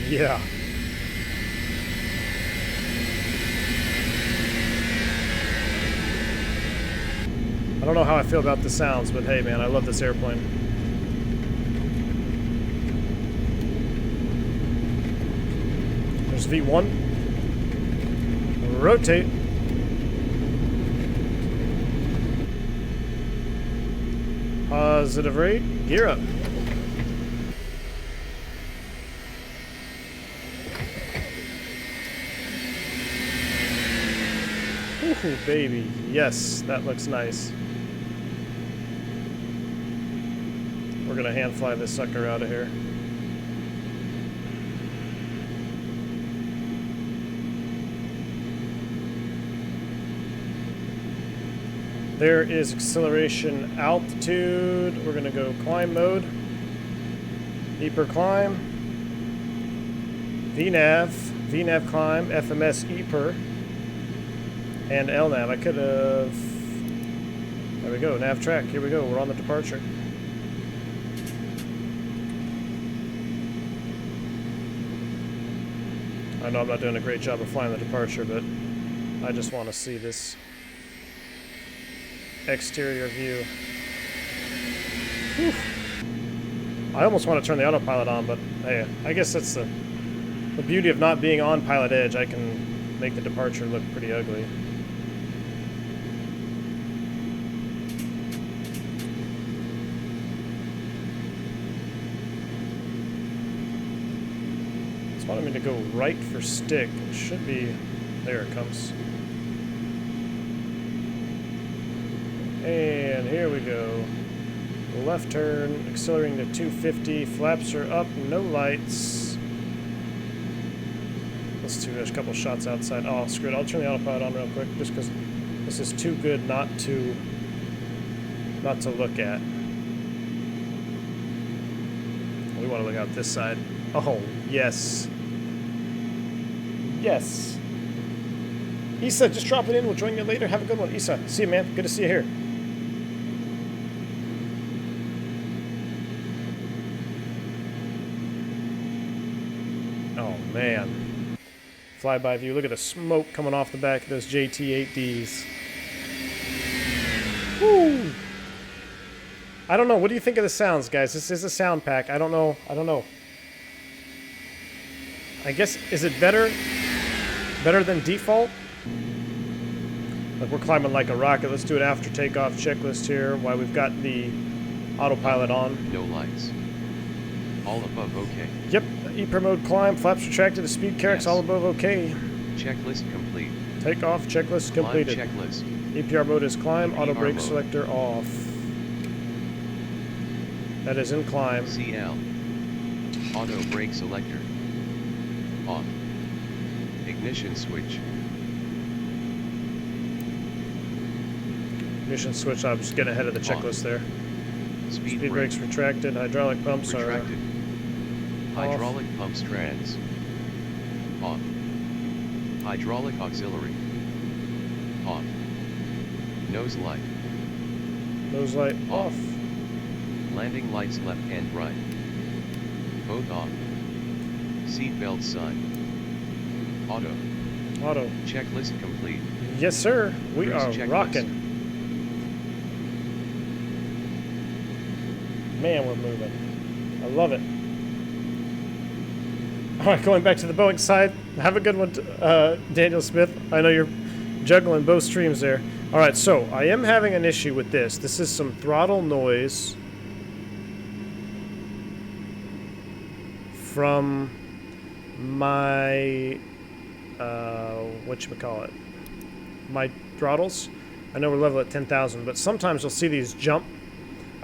A: Yeah. I don't know how I feel about the sounds, but hey, man, I love this airplane. There's V1. Rotate. Positive rate. Gear up. Ooh, baby. Yes, that looks nice. We're gonna hand fly this sucker out of here. There is acceleration altitude. We're gonna go climb mode. Deeper climb. VNAV climb, FMS EPR, and LNAV. I could have. There we go, nav track. Here we go. We're on the departure. I know I'm not doing a great job of flying the departure, but I just want to see this exterior view. Whew. I almost want to turn the autopilot on, but hey, I guess that's the beauty of not being on pilot edge. I can make the departure look pretty ugly. It's wanting me to go right for stick. It should be. There it comes. And here we go. Left turn, accelerating to 250. Flaps are up, no lights. Let's do a couple shots outside. Oh, screw it. I'll turn the autopilot on real quick just because this is too good not to look at. We want to look out this side. Oh, yes. Yes. Issa, just drop it in. We'll join you later. Have a good one. Issa, see you, man. Good to see you here. Oh, man. Flyby view. Look at the smoke coming off the back of those JT8Ds. Woo! I don't know. What do you think of the sounds, guys? This is a sound pack. I don't know. I guess, is it better than default? Like we're climbing like a rocket. Let's do an after takeoff checklist here while we've got the autopilot on.
B: No lights. All above okay.
A: Yep. EPR mode climb. Flaps retracted. The speed carracks
B: Yes.
A: all above okay.
B: Checklist complete.
A: Takeoff checklist completed.
B: Climb checklist.
A: EPR mode is climb. Auto
B: EPR
A: brake
B: mode.
A: selector off. That is in climb.
B: CL. Auto brake selector. Off. Ignition switch.
A: Ignition switch. I'm just getting ahead of the checklist there.
B: Speed
A: Speed
B: brake.
A: brakes retracted. Hydraulic pumps
B: Retracted.
A: off.
B: Hydraulic pumps trans. Off. Hydraulic auxiliary. Off. Nose light.
A: Nose light off.
B: Landing lights left and right. Both off. Seatbelt sign. Auto.
A: Auto.
B: Checklist complete.
A: Yes, sir. We
B: Cruise
A: are
B: checklist.
A: rocking. Man, we're moving. I love it. All right, going back to the Boeing side. Have a good one, Daniel Smith. I know you're juggling both streams there. All right, so I am having an issue with this. This is some throttle noise from my whatchamacallit, my throttles. I know we're level at 10,000, but sometimes you'll see these jump.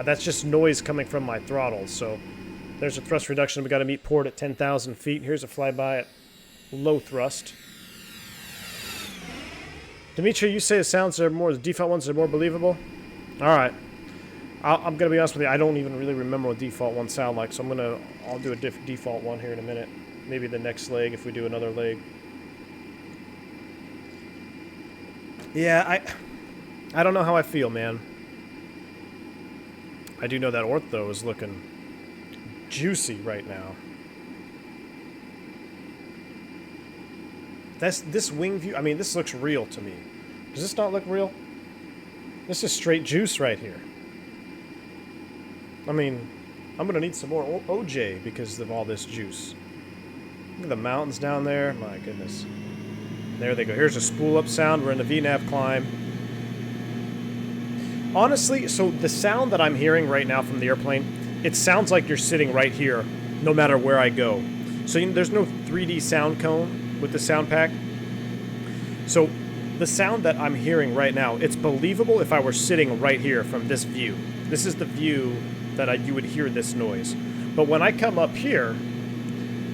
A: That's just noise coming from my throttles. So there's a thrust reduction. We got to meet port at 10,000 feet. Here's a flyby at low thrust. Dimitri, you say the sounds are more, the default ones are more believable? All right. I'm going to be honest with you. I don't even really remember what default ones sound like, so I'll do a default one here in a minute. Maybe the next leg if we do another leg. Yeah, I don't know how I feel, man. I do know that ortho is looking juicy right now. This wing view, I mean, this looks real to me. Does this not look real? This is straight juice right here. I mean, I'm going to need some more OJ because of all this juice. Look at the mountains down there. My goodness. There they go. Here's a spool up sound. We're in the VNAV climb. Honestly, so the sound that I'm hearing right now from the airplane, it sounds like you're sitting right here, no matter where I go. So there's no 3D sound cone with the sound pack. So the sound that I'm hearing right now, it's believable if I were sitting right here from this view. This is the view that you would hear this noise. But when I come up here,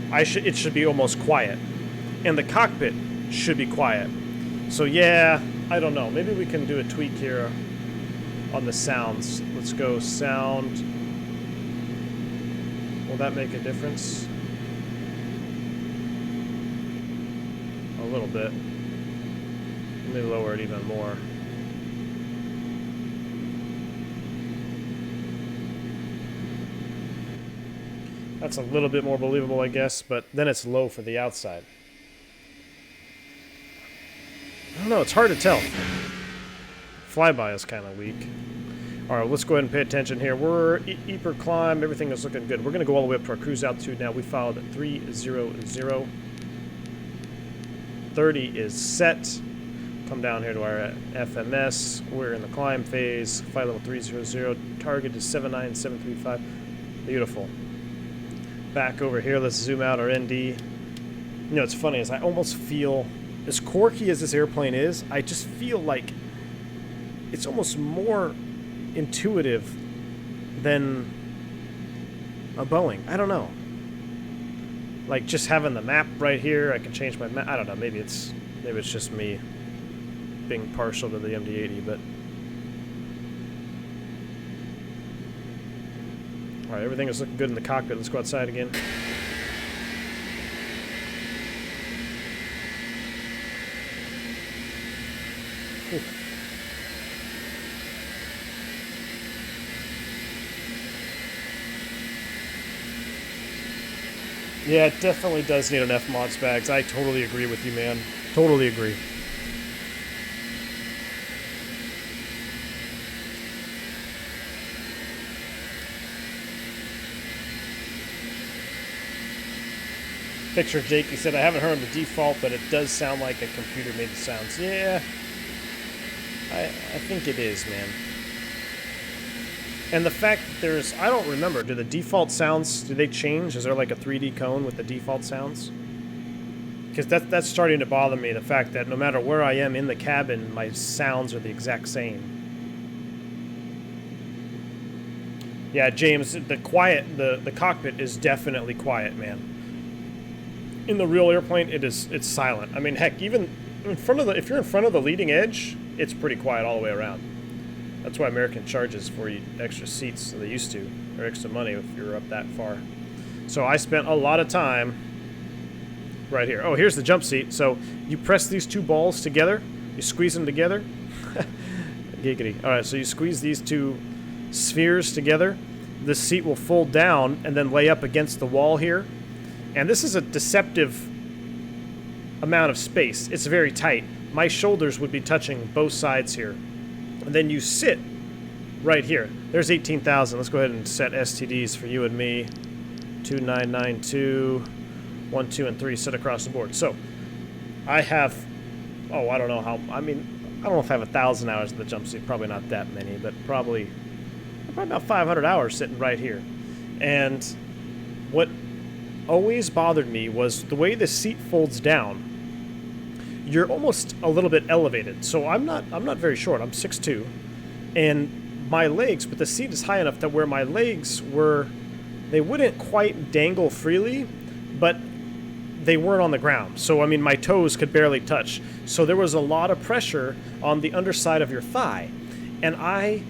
A: it should be almost quiet. And the cockpit should be quiet. So yeah, I don't know. Maybe we can do a tweak here on the sounds. Let's go sound. Will that make a difference? A little bit. Let me lower it even more. That's a little bit more believable, I guess, but then it's low for the outside. I don't know, it's hard to tell. Flyby is kind of weak. Alright, let's go ahead and pay attention here. We're EPR climb, everything is looking good. We're going to go all the way up to our cruise altitude now. We followed at 300. 30 is set. Come down here to our FMS. We're in the climb phase. Flight level 300. Target is 79735. Beautiful. Back over here, let's zoom out our ND. You know, it's funny, is I almost feel, as quirky as this airplane is, I just feel like it's almost more intuitive than a Boeing. I don't know. Like just having the map right here, I can change my map. I don't know, maybe it's just me being partial to the MD80, but alright, everything is looking good in the cockpit. Let's go outside again. Whew. Yeah, it definitely does need an F-Mods bags. I totally agree with you, man. Totally agree. Picture Jake, he said, I haven't heard the default, but it does sound like a computer made the sounds. Yeah, I think it is, man. And the fact that there's, I don't remember, do the default sounds, do they change? Is there like a 3D cone with the default sounds? Because that's starting to bother me, the fact that no matter where I am in the cabin, my sounds are the exact same. Yeah, James, the cockpit is definitely quiet, man. In the real airplane, it's silent. I mean, heck, even in front of the, if you're in front of the leading edge, it's pretty quiet all the way around. That's why American charges for you extra seats, so they used to, or extra money if you're up that far. So I spent a lot of time right here. Oh, here's the jump seat. So you press these two balls together, you squeeze them together. Giggity. All right, so you squeeze these two spheres together. This seat will fold down and then lay up against the wall here. And this is a deceptive amount of space. It's very tight. My shoulders would be touching both sides here. And then you sit right here. There's 18,000. Let's go ahead and set STDs for you and me. 2992, 1, 2, and 3 sit across the board. So I have, oh, I don't know how, I mean, I don't know if I have 1,000 hours in the jump seat. Probably not that many, but probably about 500 hours sitting right here. And what always bothered me was the way the seat folds down. You're almost a little bit elevated. So I'm not very short. I'm 6'2", and my legs, but the seat is high enough that where my legs were, they wouldn't quite dangle freely, but they weren't on the ground. So I mean, my toes could barely touch. So there was a lot of pressure on the underside of your thigh, and I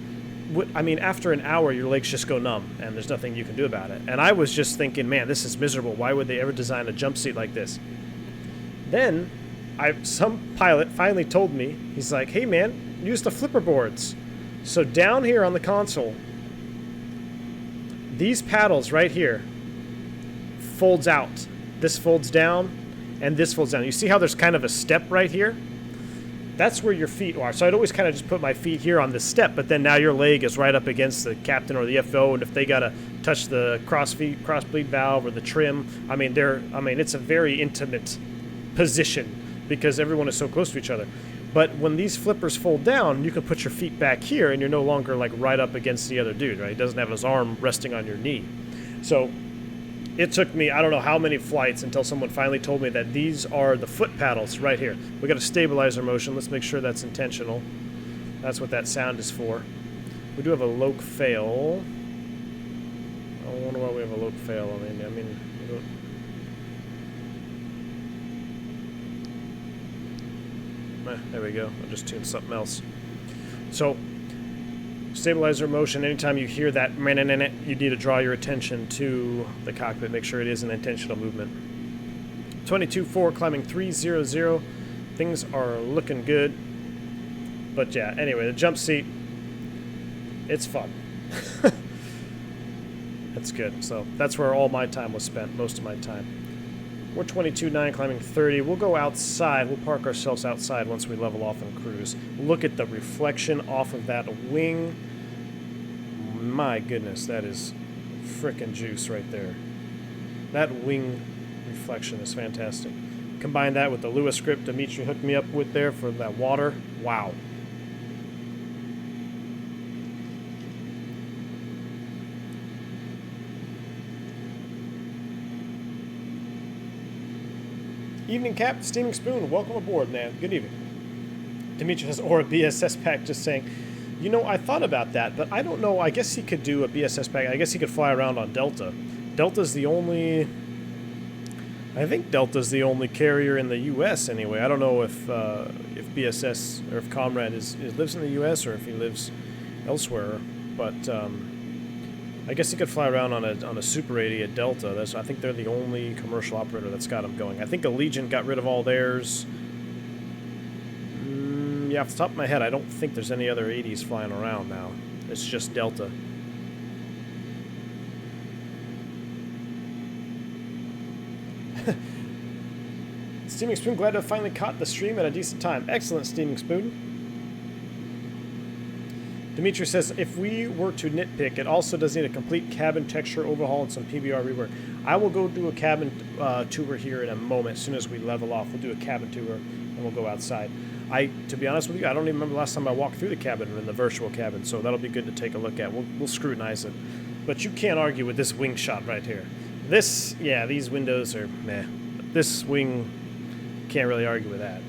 A: mean, after an hour, your legs just go numb, and there's nothing you can do about it. And I was just thinking, man, this is miserable. Why would they ever design a jump seat like this? Then some pilot finally told me, he's like, hey man, use the flipper boards. So down here on the console, these paddles right here folds out. This folds down, and this folds down. You see how there's kind of a step right here? that's where your feet are. So I'd always kind of just put my feet here on the step, but then now your leg is right up against the captain or the FO, and if they got to touch the cross bleed valve or the trim, I mean, it's a very intimate position because everyone is so close to each other. But when these flippers fold down, you can put your feet back here, and you're no longer like right up against the other dude, right? He doesn't have his arm resting on your knee. So it took me, I don't know how many flights until someone finally told me that these are the foot paddles right here. We got a stabilizer motion. Let's make sure that's intentional. That's what that sound is for. We do have a loc fail. I wonder why we have a loc fail. I mean, there we go. I'll just tune something else. So, stabilizer motion, anytime you hear that, you need to draw your attention to the cockpit. Make sure it is an intentional movement. 22.4, climbing 300. Things are looking good. But yeah, anyway, the jump seat, it's fun. That's good. So that's where all my time was spent, most of my time. We're 22.9, climbing 30. We'll go outside. We'll park ourselves outside once we level off and cruise. Look at the reflection off of that wing. My goodness, that is frickin' juice right there. That wing reflection is fantastic. Combine that with the Lewis script Dimitri hooked me up with there for that water. Wow. Evening Cap, Steaming Spoon, welcome aboard, man. Good evening. Dimitri says, or a BSS pack, just saying, you know, I thought about that, but I don't know. I guess he could do a BSS pack. I guess he could fly around on Delta. Delta's the only, I think Delta's the only carrier in the U.S. anyway. I don't know if BSS or if Comrade lives in the U.S. or if he lives elsewhere, but I guess he could fly around on a Super 80 at Delta. I think they're the only commercial operator that's got them going. I think Allegiant got rid of all theirs. Yeah, off the top of my head, I don't think there's any other 80s flying around now. It's just Delta. Steaming Spoon, glad to have finally caught the stream at a decent time. Excellent, Steaming Spoon. Dimitri says, if we were to nitpick, it also does need a complete cabin texture overhaul and some PBR rework. I will go do a cabin tour here in a moment. As soon as we level off, we'll do a cabin tour and we'll go outside. To be honest with you, I don't even remember the last time I walked through the cabin in the virtual cabin, so that'll be good to take a look at. We'll scrutinize it. But you can't argue with this wing shot right here. These windows are meh. This wing, can't really argue with that.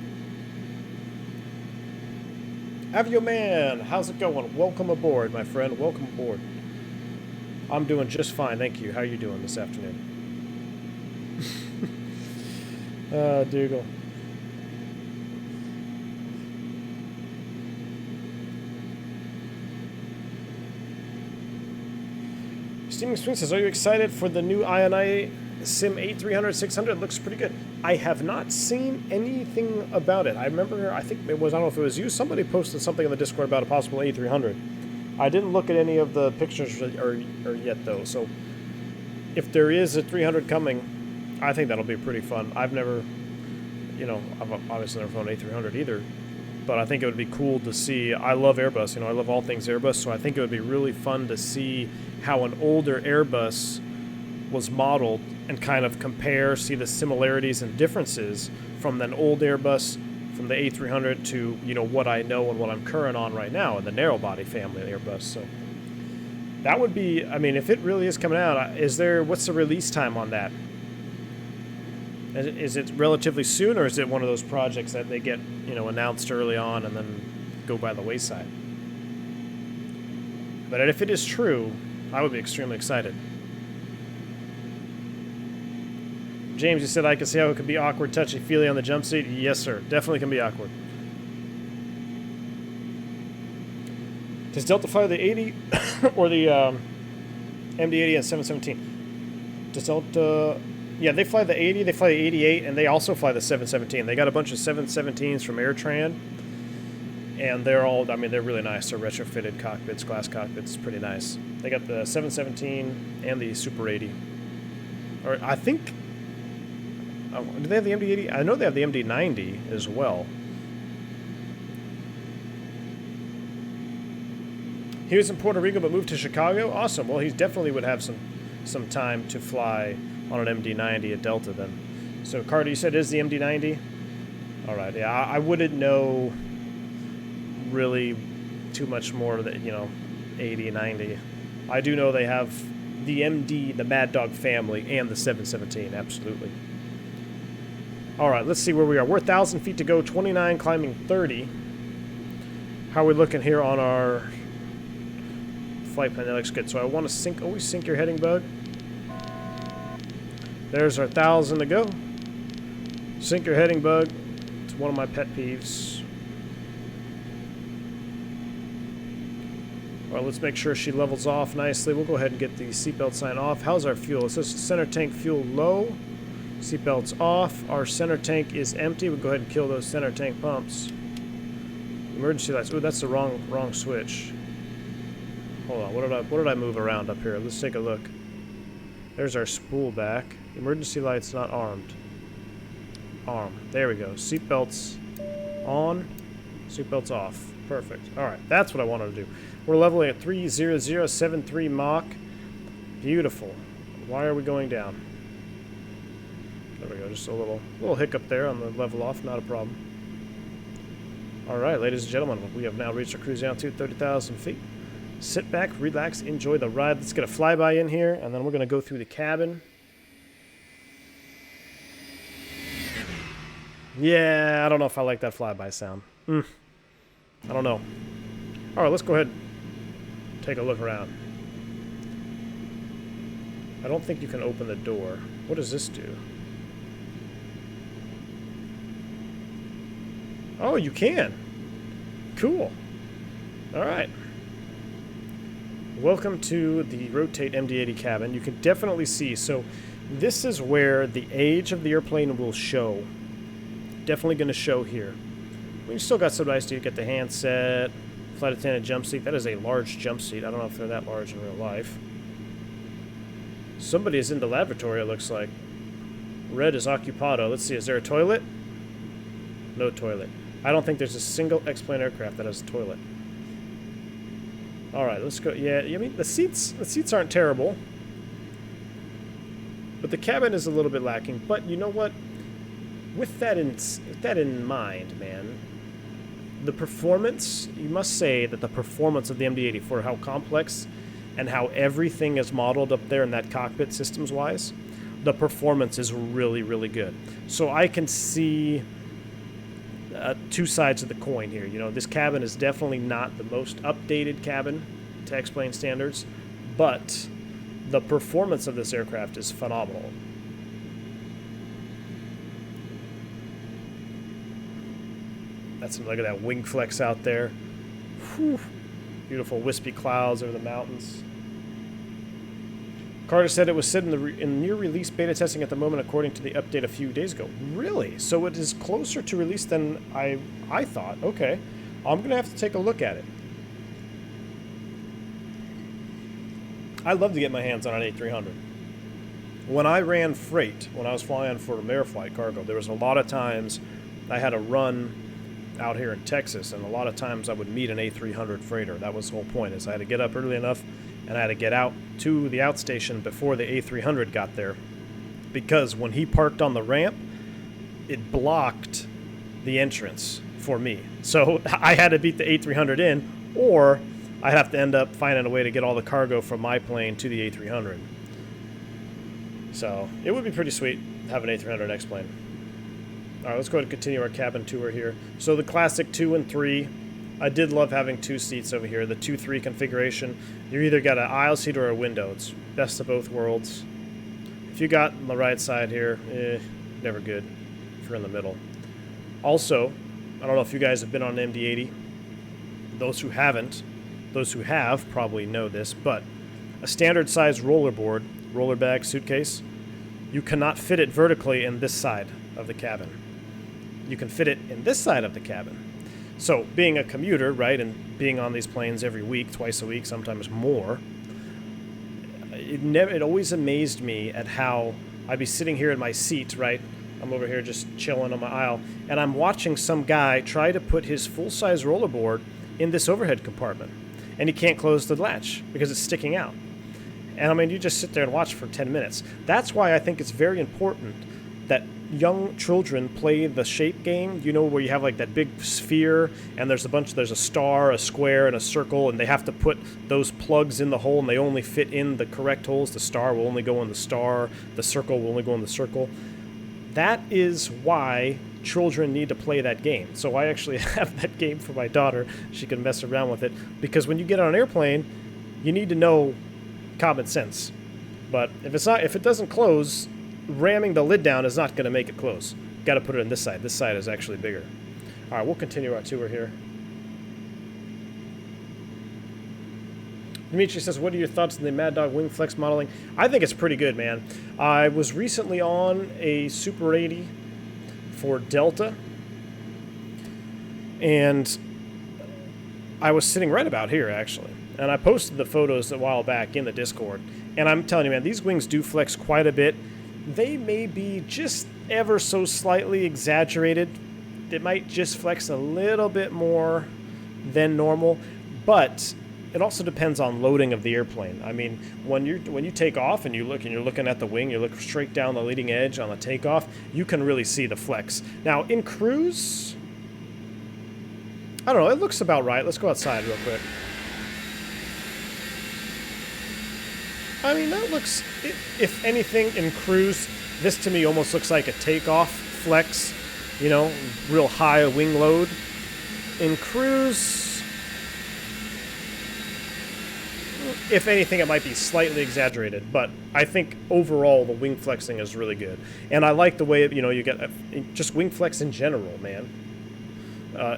A: Avio Man, how's it going? Welcome aboard, my friend. Welcome aboard. I'm doing just fine, thank you. How are you doing this afternoon? Dougal. Steaming Spoon says, are you excited for the new IMDimitri Sim 8300 600? It looks pretty good. I have not seen anything about it. I remember, I think it was, I don't know if it was you, somebody posted something in the Discord about a possible 8300. I didn't look at any of the pictures or yet though, so if there is a 300 coming, I think that'll be pretty fun. I've never, I've obviously never flown an A300 either, but I think it would be cool to see. I love Airbus, I love all things Airbus, so I think it would be really fun to see how an older Airbus was modeled and kind of see the similarities and differences from an old Airbus, from the A300 to, what I know and what I'm current on right now in the narrow body family of Airbus. So that would be, if it really is coming out, what's the release time on that? Is it relatively soon, or is it one of those projects that they get, announced early on and then go by the wayside? But if it is true, I would be extremely excited. James, you said I can see how it could be awkward, touchy-feely on the jump seat. Yes, sir. Definitely can be awkward. Does Delta fly the 80 or the MD80 and 717? Does Delta... Yeah, they fly the 80, they fly the 88, and they also fly the 717. They got a bunch of 717s from AirTran, and they're all, they're really nice. They're retrofitted cockpits, glass cockpits, pretty nice. They got the 717 and the Super 80. Or I think... do they have the MD80? I know they have the MD90 as well. He was in Puerto Rico but moved to Chicago. Awesome. Well, he definitely would have some time to fly on an MD90 at Delta then. So, Carter, you said it is the MD90? All right. Yeah, I wouldn't know really too much more that, 80, 90. I do know they have the MD, the Mad Dog family, and the 717. Absolutely. All right. Let's see where we are. We're 1,000 feet to go. 29, climbing 30. How are we looking here on our flight plan? That looks good. So I want to always sync your heading bug. There's our 1,000 to go. Sync your heading bug. It's one of my pet peeves. All right, let's make sure she levels off nicely. We'll go ahead and get the seatbelt sign off. How's our fuel? It says center tank fuel low. Seatbelts off. Our center tank is empty. We'll go ahead and kill those center tank pumps. Emergency lights. Ooh, that's the wrong switch. Hold on. What did I move around up here? Let's take a look. There's our spool back. Emergency lights not armed. Arm. There we go. Seatbelts on. Seatbelts off. Perfect. All right. That's what I wanted to do. We're leveling at 30073 Mach. Beautiful. Why are we going down? There we go. Just a little hiccup there on the level off. Not a problem. All right, ladies and gentlemen, we have now reached our cruise altitude, 30,000 feet. Sit back, relax, enjoy the ride. Let's get a flyby in here, and then we're going to go through the cabin. Yeah, I don't know if I like that flyby sound. I don't know. All right, let's go ahead and take a look around. I don't think you can open the door. What does this do? Oh, you can. Cool. All right. Welcome to the Rotate MD80 cabin. You can definitely see. So this is where the age of the airplane will show. Definitely going to show here. We still got some nice to get the handset, flight attendant jump seat. That is a large jump seat. I don't know if they're that large in real life. Somebody is in the lavatory, it looks like. Red is occupado. Let's see, is there a toilet? No toilet. I don't think there's a single X-plane aircraft that has a toilet. All right, let's go. Yeah, I mean the seats aren't terrible, but the cabin is a little bit lacking. But you know what? With that in mind, man, the performance. You must say that the performance of the MD80 for how complex and how everything is modeled up there in that cockpit systems-wise, the performance is really, really good. So I can see two sides of the coin here. This cabin is definitely not the most updated cabin to X-plane standards, but the performance of this aircraft is phenomenal. Look at that wing flex out there. Whew. Beautiful wispy clouds over the mountains. Carter said it was sitting in near release beta testing at the moment, according to the update a few days ago. Really? So it is closer to release than I thought. Okay. I'm going to have to take a look at it. I'd love to get my hands on an A300. When I ran freight, when I was flying for Ameriflight cargo, there was a lot of times I had a run out here in Texas, and a lot of times I would meet an A300 freighter. That was the whole point, is I had to get up early enough and I had to get out to the outstation before the A300 got there, because when he parked on the ramp, it blocked the entrance for me. So I had to beat the A300 in, or I'd have to end up finding a way to get all the cargo from my plane to the A300. So it would be pretty sweet to have an A300 X-plane. All right, let's go ahead and continue our cabin tour here. So the classic 2 and 3. I did love having 2 seats over here. The 2-3 configuration. You either got an aisle seat or a window. It's best of both worlds. If you got on the right side here, never good if you're in the middle. Also, I don't know if you guys have been on an MD80. Those who haven't, those who have probably know this, but a standard size rollerboard, roller bag, suitcase, you cannot fit it vertically in this side of the cabin. You can fit it in this side of the cabin. So being a commuter, right, and being on these planes every week, twice a week, sometimes more, it always amazed me at how I'd be sitting here in my seat, right? I'm over here just chilling on my aisle, and I'm watching some guy try to put his full-size rollerboard in this overhead compartment. and you can't close the latch because it's sticking out. And I mean, you just sit there and watch for 10 minutes. That's why I think it's very important that young children play the shape game, you know, where you have like that big sphere and there's a star, a square, and a circle, and they have to put those plugs in the hole and they only fit in the correct holes. The star will only go in the star, the circle will only go in the circle. That is why children need to play that game. So I actually have that game for my daughter. She can mess around with it, because when you get on an airplane, you need to know common sense. But if it doesn't close, ramming the lid down is not going to make it close. Got to put it on this side. This side is actually bigger. All right, we'll continue our tour here. Dimitri says, what are your thoughts on the Mad Dog Wing Flex modeling? I think it's pretty good, man. I was recently on a Super 80 for Delta, and I was sitting right about here, actually. And I posted the photos a while back in the Discord. And I'm telling you, man, these wings do flex quite a bit. They may be just ever so slightly exaggerated. It might just flex a little bit more than normal, but it also depends on loading of the airplane. I mean, when you take off and you're looking at the wing, you look straight down the leading edge on the takeoff, you can really see the flex. Now, in cruise, I don't know, it looks about right. Let's go outside real quick. I mean, that looks, if anything, in cruise, this to me almost looks like a takeoff flex, you know, real high wing load. In cruise, if anything, it might be slightly exaggerated, but I think overall the wing flexing is really good. And I like the way, you know, you get just wing flex in general, man.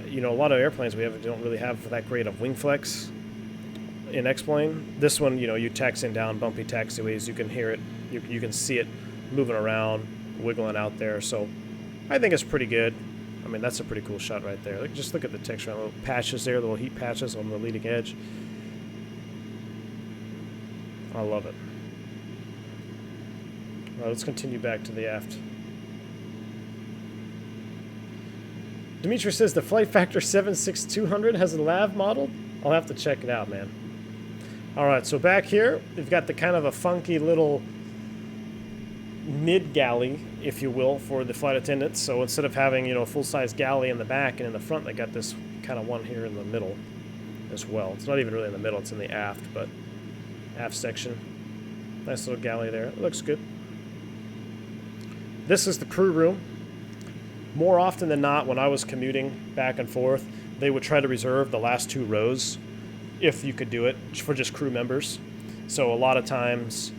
A: You know, a lot of airplanes don't really have that great of wing flex in X-Plane. This one, you know, you taxiing down bumpy taxiways, you can hear it, you can see it moving around, wiggling out there. So I think it's pretty good. I mean, that's a pretty cool shot right there. Just look at the texture, little patches there, little heat patches on the leading edge. I love it. All right, let's continue back to the aft. Dimitri says the Flight Factor 76200 has a lav model. I'll have to check it out, man. All right, so back here, we've got the kind of a funky little mid-galley, if you will, for the flight attendants. So instead of having, you know, a full-size galley in the back and in the front, they got this kind of one here in the middle as well. It's not even really in the middle, it's in the aft, but aft section. Nice little galley there. It looks good. This is the crew room. More often than not, when I was commuting back and forth, they would try to reserve the last two rows if you could do it for just crew members. So a lot of times,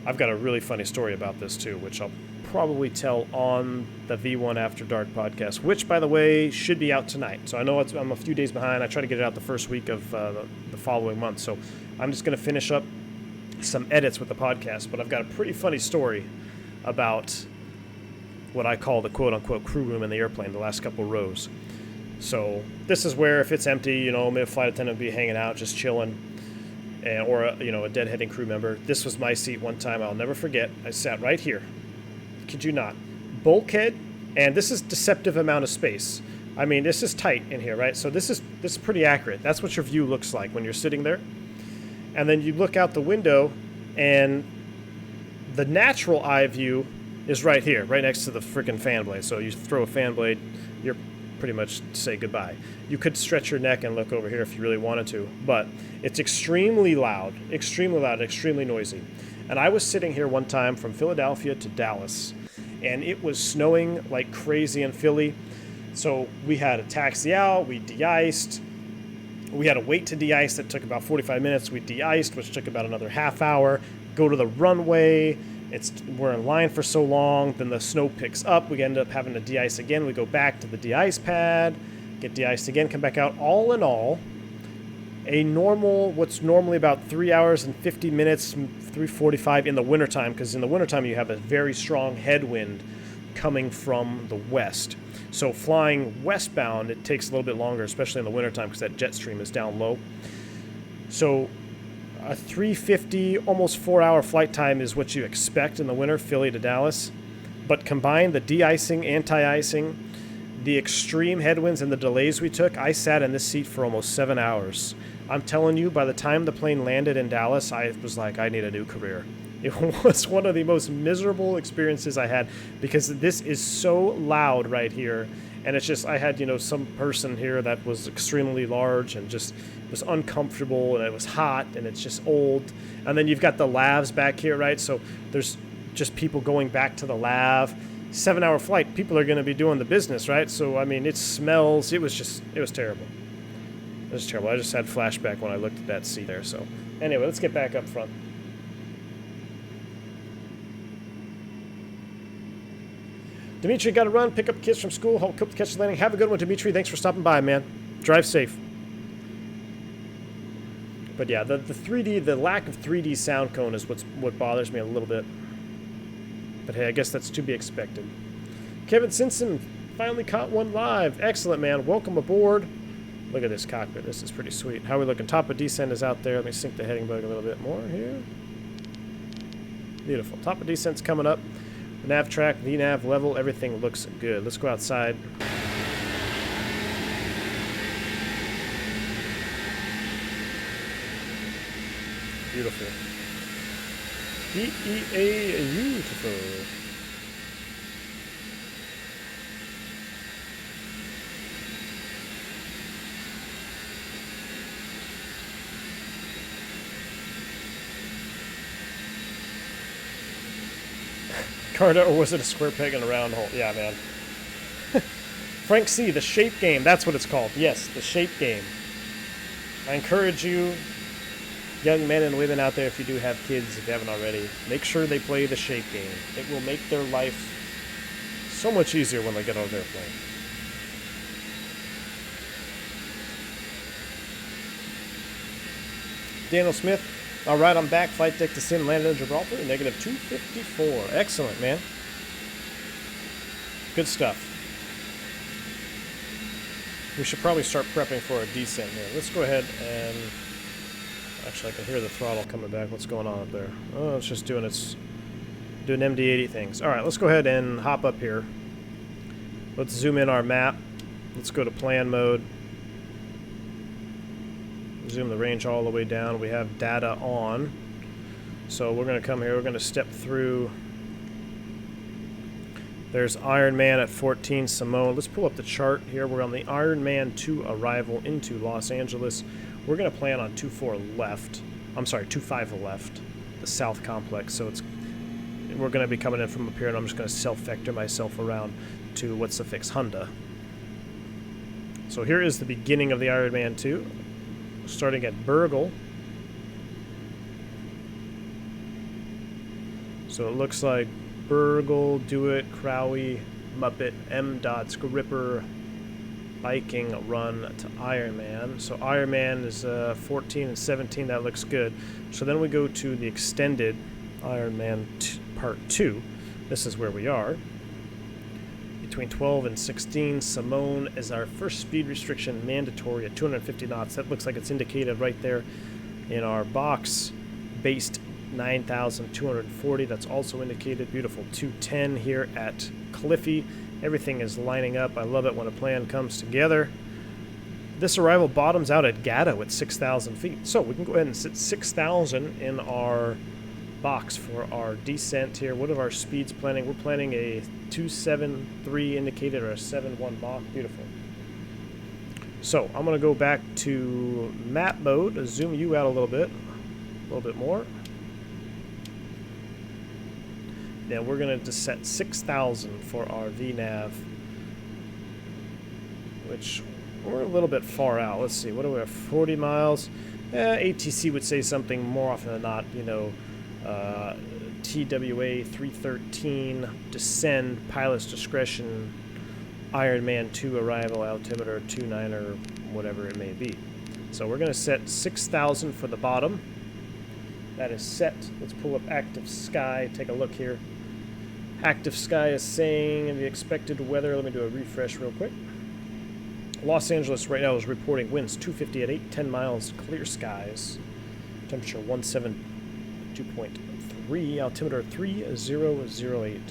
A: I've got a really funny story about this too, which I'll probably tell on the V1 After Dark podcast, which, by the way, should be out tonight. So I know I'm a few days behind. I try to get it out the first week of the following month. So I'm just going to finish up some edits with the podcast, but I've got a pretty funny story about what I call the quote-unquote crew room in the airplane, the last couple rows. So this is where, if it's empty, you know, maybe a flight attendant would be hanging out, just chilling, or a deadheading crew member. This was my seat one time. I'll never forget. I sat right here. Kid you not. Bulkhead, and this is deceptive amount of space. I mean, this is tight in here, right? So this is pretty accurate. That's what your view looks like when you're sitting there. And then you look out the window, and the natural eye view is right here, right next to the freaking fan blade. So you throw a fan blade, you're pretty much say goodbye. You could stretch your neck and look over here if you really wanted to, but it's extremely loud, extremely noisy. And I was sitting here one time from Philadelphia to Dallas, and it was snowing like crazy in Philly. So we had to taxi out, we de-iced. We had to wait to de-ice. That took about 45 minutes. We de-iced, which took about another half hour. Go to the runway. We're in line for so long. Then the snow picks up. We end up having to de-ice again. We go back to the de-ice pad, get de-iced again, come back out. All in all, what's normally about 3 hours and 50 minutes, 3:45 in the wintertime, because in the wintertime you have a very strong headwind coming from the west. So flying westbound, it takes a little bit longer, especially in the wintertime, because that jet stream is down low. So a 350, almost 4-hour flight time is what you expect in the winter, Philly to Dallas. But combine the de-icing, anti-icing, the extreme headwinds and the delays we took, I sat in this seat for almost 7 hours. I'm telling you, by the time the plane landed in Dallas, I was like, I need a new career. It was one of the most miserable experiences I had because this is so loud right here. And it's just, I had, you know, some person here that was extremely large and just was uncomfortable, and it was hot, and it's just old. And then you've got the lavs back here, right? So there's just people going back to the lav. 7-hour flight, people are going to be doing the business, right? So, I mean, it smells. It was terrible. It was terrible. I just had flashback when I looked at that seat there. So, anyway, let's get back up front. Dimitri, got to run. Pick up kids from school. Hope to catch the landing. Have a good one, Dimitri. Thanks for stopping by, man. Drive safe. But yeah, the 3D, the lack of 3D sound cone is what bothers me a little bit. But hey, I guess that's to be expected. Kevin Simpson finally caught one live. Excellent, man. Welcome aboard. Look at this cockpit. This is pretty sweet. How are we looking? Top of descent is out there. Let me sync the heading bug a little bit more here. Beautiful. Top of descent's coming up. The nav track, VNav level, everything looks good. Let's go outside. Beautiful. Beautiful. Carter, or was it a square peg in a round hole? Yeah, man. Frank C., the shape game. That's what it's called. Yes, the shape game. I encourage you, young men and women out there, if you do have kids, if you haven't already, make sure they play the shape game. It will make their life so much easier when they get on their plane. Daniel Smith. All right, I'm back. Flight deck to sim, landed in Gibraltar, negative 254. Excellent, man. Good stuff. We should probably start prepping for a descent here. Let's go ahead and... Actually, I can hear the throttle coming back. What's going on up there? Oh, it's just doing MD80 things. All right, let's go ahead and hop up here. Let's zoom in our map. Let's go to plan mode. Zoom the range all the way down. We have data on. So we're going to come here. We're going to step through. There's Ironman at 14 Simone. Let's pull up the chart here. We're on the Ironman 2 arrival into Los Angeles. We're going to plan on 24 left. I'm sorry, 25 left. The south complex. So we're going to be coming in from up here, and I'm just going to self-vector myself around to what's the fix? Honda. So here is the beginning of the Ironman 2. Starting at Burgle. So it looks like Burgle, Dewitt, Crowley, Muppet, M-Dots, Gripper, Biking, Run to Ironman. So Ironman is 14 and 17. That looks good. So then we go to the extended Ironman Part 2. This is where we are. Between 12 and 16, Simone is our first speed restriction mandatory at 250 knots. That looks like it's indicated right there in our box. Based 9,240. That's also indicated. Beautiful 210 here at Cliffy. Everything is lining up. I love it when a plan comes together. This arrival bottoms out at Gatto at 6,000 feet. So we can go ahead and sit 6,000 in our box for our descent here. What are our speeds planning? We're planning a 273 indicated or a 71 Mach. Beautiful. So I'm going to go back to map mode, zoom you out a little bit more. Now we're going to just set 6,000 for our VNav, which we're a little bit far out. Let's see, what do we have? 40 miles. ATC would say something more often than not, you know, TWA 313, descend, pilot's discretion, Ironman 2 arrival, altimeter 29 or whatever it may be. So we're going to set 6,000 for the bottom. That is set. Let's pull up active sky. Take a look here. Active sky is saying the expected weather. Let me do a refresh real quick. Los Angeles right now is reporting winds 250 at 10 miles, clear skies. Temperature 172.3, altimeter 3008.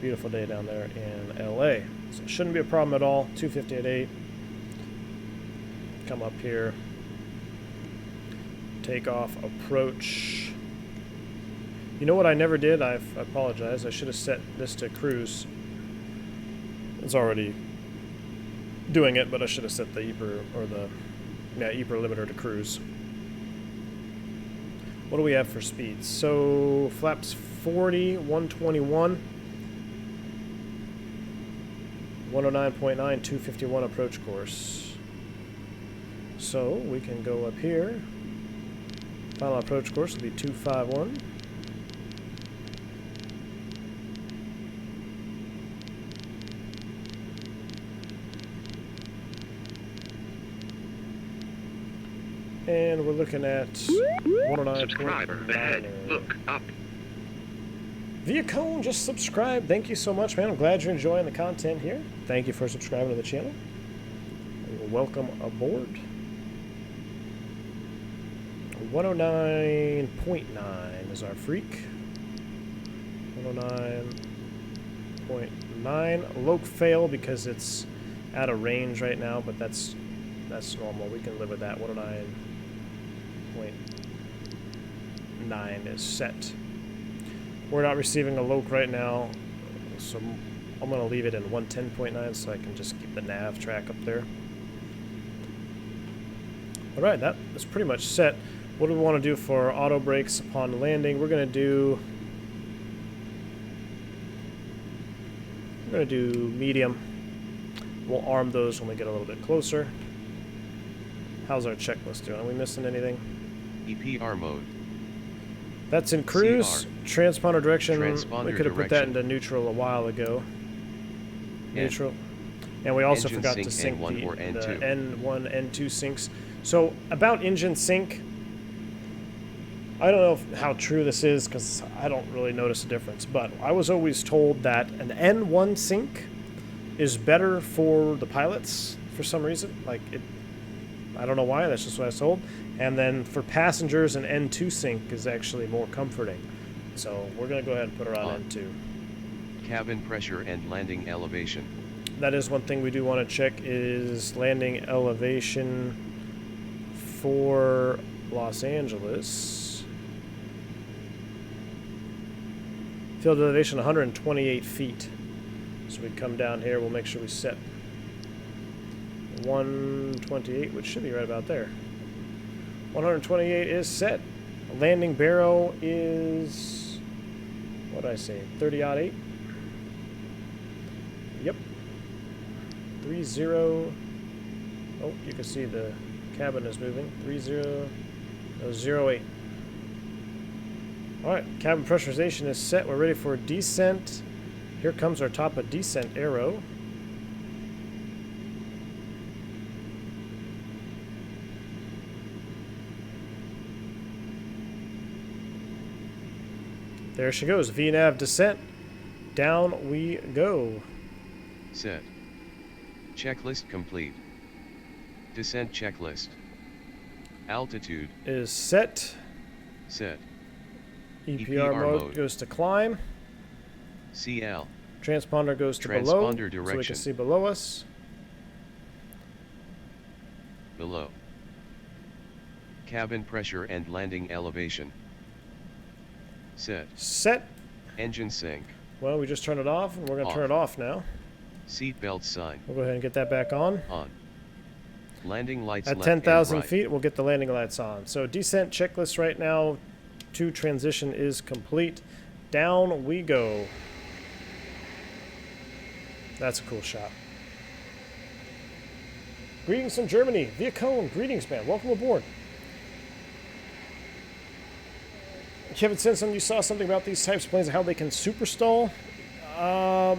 A: Beautiful day down there in LA. So it shouldn't be a problem at all. 250 at 8. Come up here. Takeoff, approach. You know what I never did? I apologize. I should have set this to cruise. It's already doing it, but I should have set the EPR or the EPR limiter to cruise. What do we have for speeds? So flaps 40, 121, 109.9, 251 approach course. So we can go up here. Final approach course will be 251. And we're looking at 109.
C: Subscriber ahead. Look up.
A: Viacone just subscribed. Thank you so much, man. I'm glad you're enjoying the content here. Thank you for subscribing to the channel. And welcome aboard. 109.9 is our freak. 109.9. Loc fail because it's out of range right now, but that's normal. We can live with that. 109.9 is set. We're not receiving a loc right now, so I'm going to leave it in 110.9 so I can just keep the nav track up there. Alright, that is pretty much set. What do we want to do for auto brakes upon landing? We're going to do medium. We'll arm those when we get a little bit closer. How's our checklist doing? Are we missing anything?
B: EPR mode.
A: That's in cruise.
B: CR.
A: Transponder direction.
B: Transponder
A: we could have put that into neutral a while ago. Neutral. And we also
B: Engine
A: forgot to
B: sync
A: sync
B: N1 or
A: the
B: N2.
A: N1, N2 syncs. So about engine sync, I don't know how true this is because I don't really notice a difference, but I was always told that an N1 sync is better for the pilots for some reason. Like it, I don't know why, that's just what I was told. And then for passengers, an N2 sync is actually more comforting. So we're going to go ahead and put her on N2.
B: Cabin pressure and landing elevation.
A: That is one thing we do want to check is landing elevation for Los Angeles. Field elevation 128 feet. So we come down here, we'll make sure we set 128, which should be right about there. 128 is set. Landing barrel is, what did I say, 30-8? Yep. 30. Oh, you can see the cabin is moving. 08. Alright, cabin pressurization is set. We're ready for descent. Here comes our top of descent arrow. There she goes. VNAV descent. Down we go.
B: Set. Checklist complete. Descent checklist. Altitude
A: Is set.
B: set.
A: EPR mode goes to climb.
B: CL.
A: Transponder goes to below.
B: Transponder
A: So we
B: direction.
A: can see below us.
B: Below. Cabin pressure and landing elevation. Set.
A: Set.
B: Engine sync.
A: Well, we just turned it off, and we're going to turn it off now.
B: Seatbelt sign.
A: We'll go ahead and get that back on.
B: On. Landing lights
A: At
B: left and
A: 10,000
B: right.
A: feet, we'll get the landing lights on. So descent checklist right now. To transition is complete. Down we go. That's a cool shot. Greetings from Germany. Viacone. Greetings, man. Welcome aboard. Kevin Simpson, you saw something about these types of planes and how they can superstall?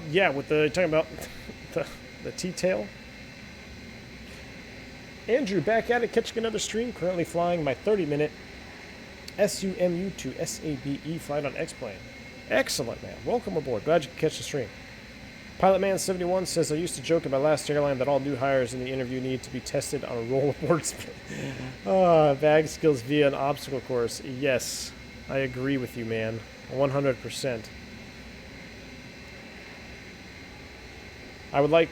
A: Yeah, with the talking about the T-tail. Andrew, back at it, catching another stream. Currently flying my 30-minute SUMU to SABE flight on X-Plane. Excellent, man. Welcome aboard. Glad you could catch the stream. PilotMan71 says, I used to joke at my last airline that all new hires in the interview need to be tested on a roll-aboard spin. Bag skills via an obstacle course. Yes, I agree with you, man. 100%. I would like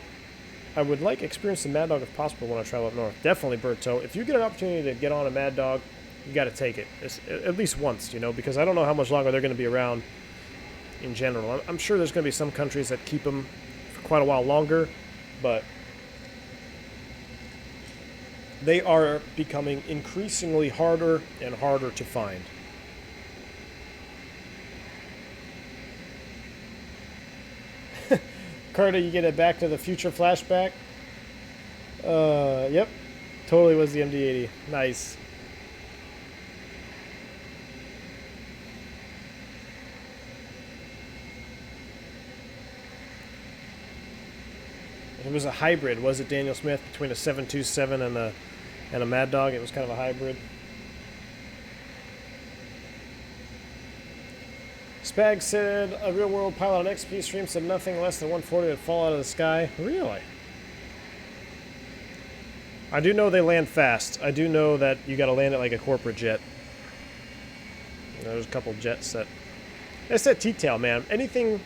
A: experience the Mad Dog if possible when I travel up north. Definitely, Berto. If you get an opportunity to get on a Mad Dog, you got to take it. At least once, you know, because I don't know how much longer they're going to be around in general. I'm sure there's going to be some countries that keep them for quite a while longer, but they are becoming increasingly harder and harder to find. Carter, you get a Back to the Future flashback? Yep. Totally was the MD80. Nice. It was a hybrid, was it, Daniel Smith, between a 727 and a Mad Dog? It was kind of a hybrid. Spag said a real-world pilot on XP stream said nothing less than 140 would fall out of the sky. Really? I do know they land fast. I do know that you got to land it like a corporate jet. There's a couple jets that... It's that T-tail, man. Anything...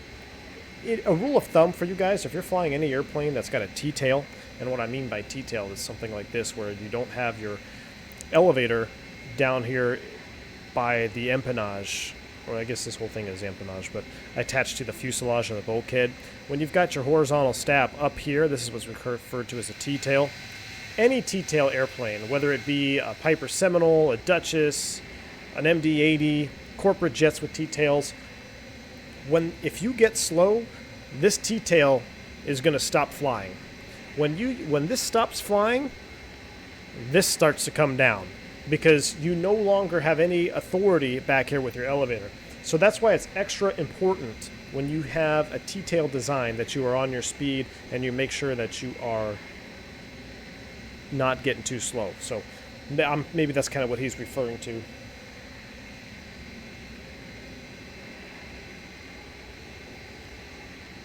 A: a rule of thumb for you guys, if you're flying any airplane that's got a T-tail, and what I mean by T-tail is something like this, where you don't have your elevator down here by the empennage, or I guess this whole thing is empennage, but attached to the fuselage of the bulkhead. When you've got your horizontal stab up here, this is what's referred to as a T-tail. Any T-tail airplane, whether it be a Piper Seminole, a Duchess, an MD80, corporate jets with T-tails, if you get slow, this T-tail is going to stop flying. When this stops flying, this starts to come down because you no longer have any authority back here with your elevator. So that's why it's extra important when you have a T-tail design that you are on your speed and you make sure that you are not getting too slow. So maybe that's kind of what he's referring to.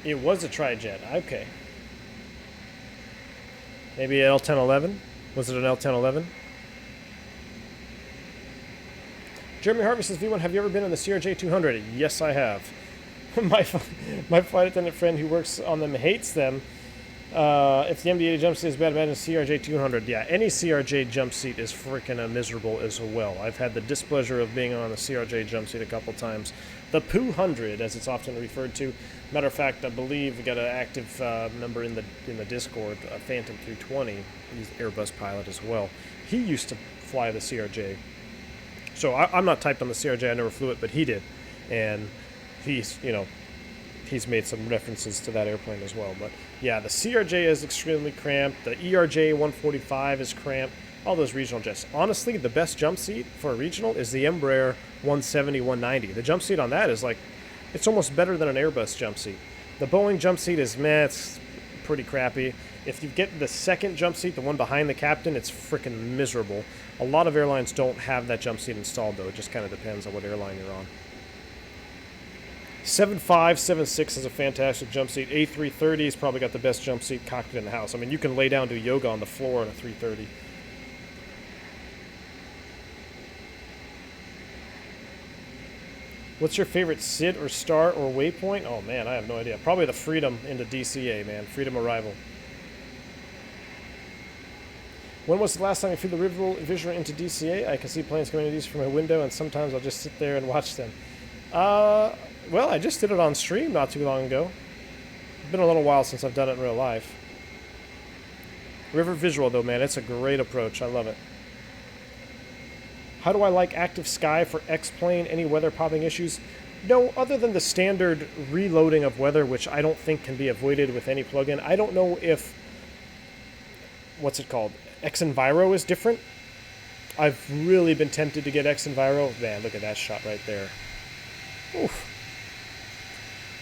A: It was a tri-jet. Okay. Maybe an L1011? Was it an L1011? Jeremy Harvey says, V1, have you ever been on the CRJ 200? Yes, I have. My flight attendant friend who works on them hates them. If the MD80 jump seat is bad, imagine CRJ 200. Yeah, any CRJ jump seat is freaking miserable as well. I've had the displeasure of being on the CRJ jump seat a couple times. The Poo 100, as it's often referred to. Matter of fact, I believe we got an active member in the Discord, Phantom 320. He's an Airbus pilot as well. He used to fly the CRJ. So I'm not typed on the CRJ. I never flew it, but he did, and he's made some references to that airplane as well. But yeah, the CRJ is extremely cramped. The ERJ 145 is cramped. All those regional jets. Honestly, the best jump seat for a regional is the Embraer 170, 190. The jump seat on that is like, it's almost better than an Airbus jump seat. The Boeing jump seat is, it's pretty crappy. If you get the second jump seat, the one behind the captain, it's freaking miserable. A lot of airlines don't have that jump seat installed, though. It just kind of depends on what airline you're on. 75, 76 is a fantastic jump seat. A330's probably got the best jump seat cockpit in the house. I mean, you can lay down, do yoga on the floor on a 330. What's your favorite sit or start or waypoint? Oh, man, I have no idea. Probably the Freedom into DCA, man. Freedom arrival. When was the last time you flew the Rival Visor into DCA? I can see planes coming into these from my window, and sometimes I'll just sit there and watch them. Well, I just did it on stream not too long ago. It's been a little while since I've done it in real life. River Visual, though, man, it's a great approach. I love it. How do I like active sky for X-plane? Any weather popping issues? No, other than the standard reloading of weather, which I don't think can be avoided with any plugin. I don't know if, what's it called? X-Enviro is different. I've really been tempted to get X-Enviro. Man, look at that shot right there. Oof.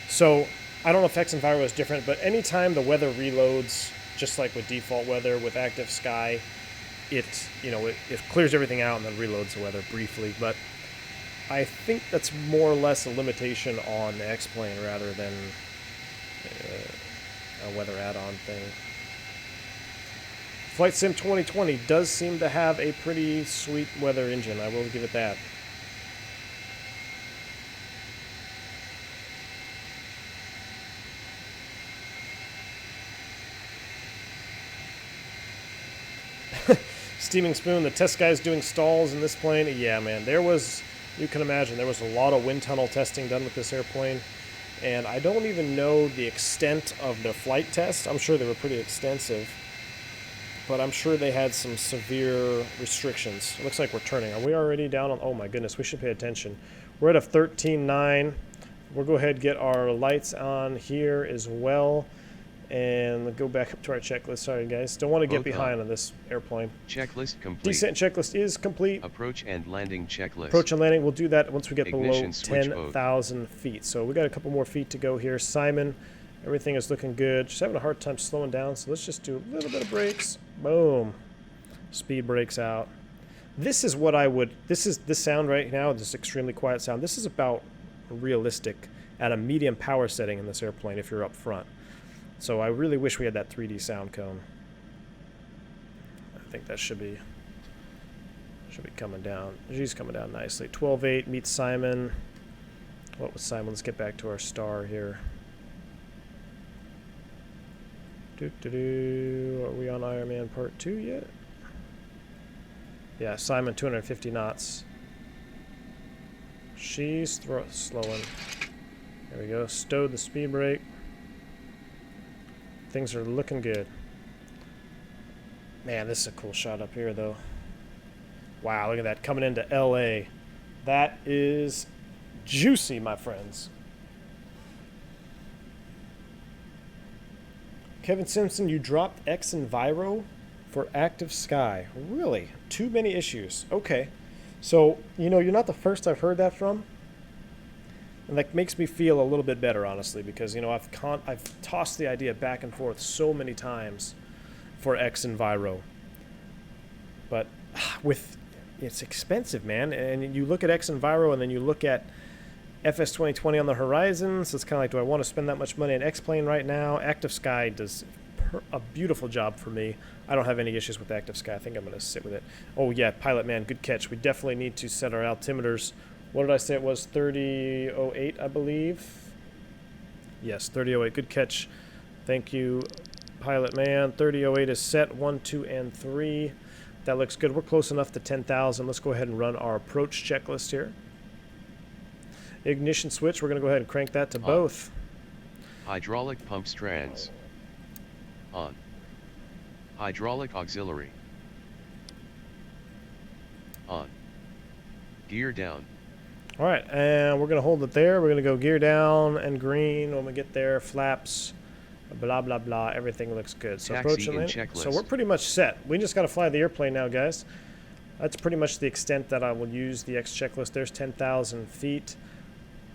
A: So, I don't know if X-Enviro is different, but anytime the weather reloads, just like with default weather, with active sky, it clears everything out and then reloads the weather briefly. But I think that's more or less a limitation on the X-Plane rather than a weather add-on thing. Flight Sim 2020 does seem to have a pretty sweet weather engine. I will give it that. Steaming Spoon, the test guys doing stalls in this plane. Yeah, man, there was, you can imagine, there was a lot of wind tunnel testing done with this airplane. And I don't even know the extent of their flight tests. I'm sure they were pretty extensive. But I'm sure they had some severe restrictions. It looks like we're turning. Are we already down on... Oh my goodness, we should pay attention. We're at a 13.9. We'll go ahead and get our lights on here as well. And go back up to our checklist. Sorry, guys. Don't want to get behind on this airplane.
B: Checklist complete.
A: Descent checklist is complete.
B: Approach and landing checklist.
A: Approach and landing. We'll do that once we get
B: Ignition
A: below 10,000 feet. So we got a couple more feet to go here. Simon, everything is looking good. Just having a hard time slowing down. So let's just do a little bit of brakes. Boom. Speed brakes out. This is what I would... This sound right now, this extremely quiet sound. This is about realistic at a medium power setting in this airplane if you're up front. So I really wish we had that 3D sound cone. I think that should be coming down. She's coming down nicely. 12.8 meets Simon. What was Simon? Let's get back to our star here. Are we on Ironman Part 2 yet? Yeah, Simon 250 knots. She's slowing. There we go. Stowed the speed brake. Things are looking good. Man, this is a cool shot up here, though. Wow, look at that. Coming into LA. That is juicy, my friends. Kevin Simpson, you dropped X Enviro for Active Sky. Really? Too many issues. Okay. So, you know, you're not the first I've heard that from. And that makes me feel a little bit better, honestly, because, you know, I've tossed the idea back and forth so many times for X Enviro. But it's expensive, man. And you look at X Enviro and then you look at FS 2020 on the horizon, so it's kind of like, do I want to spend that much money on X-Plane right now? Active Sky does a beautiful job for me. I don't have any issues with Active Sky. I think I'm going to sit with it. Oh, yeah, Pilot Man, good catch. We definitely need to set our altimeters. What did I say it was? 3008, I believe. Yes, 3008. Good catch. Thank you, Pilot Man. 3008 is set. 1, 2, and 3. That looks good. We're close enough to 10,000. Let's go ahead and run our approach checklist here. Ignition switch. We're going to go ahead and crank that to both.
B: Hydraulic pump strands. On. Hydraulic auxiliary. On. Gear down.
A: All right, and we're going to hold it there. We're going to go gear down and green when we get there. Flaps, blah, blah, blah. Everything looks good. So approach and landing. So we're pretty much set. We just got to fly the airplane now, guys. That's pretty much the extent that I will use the X checklist. There's 10,000 feet.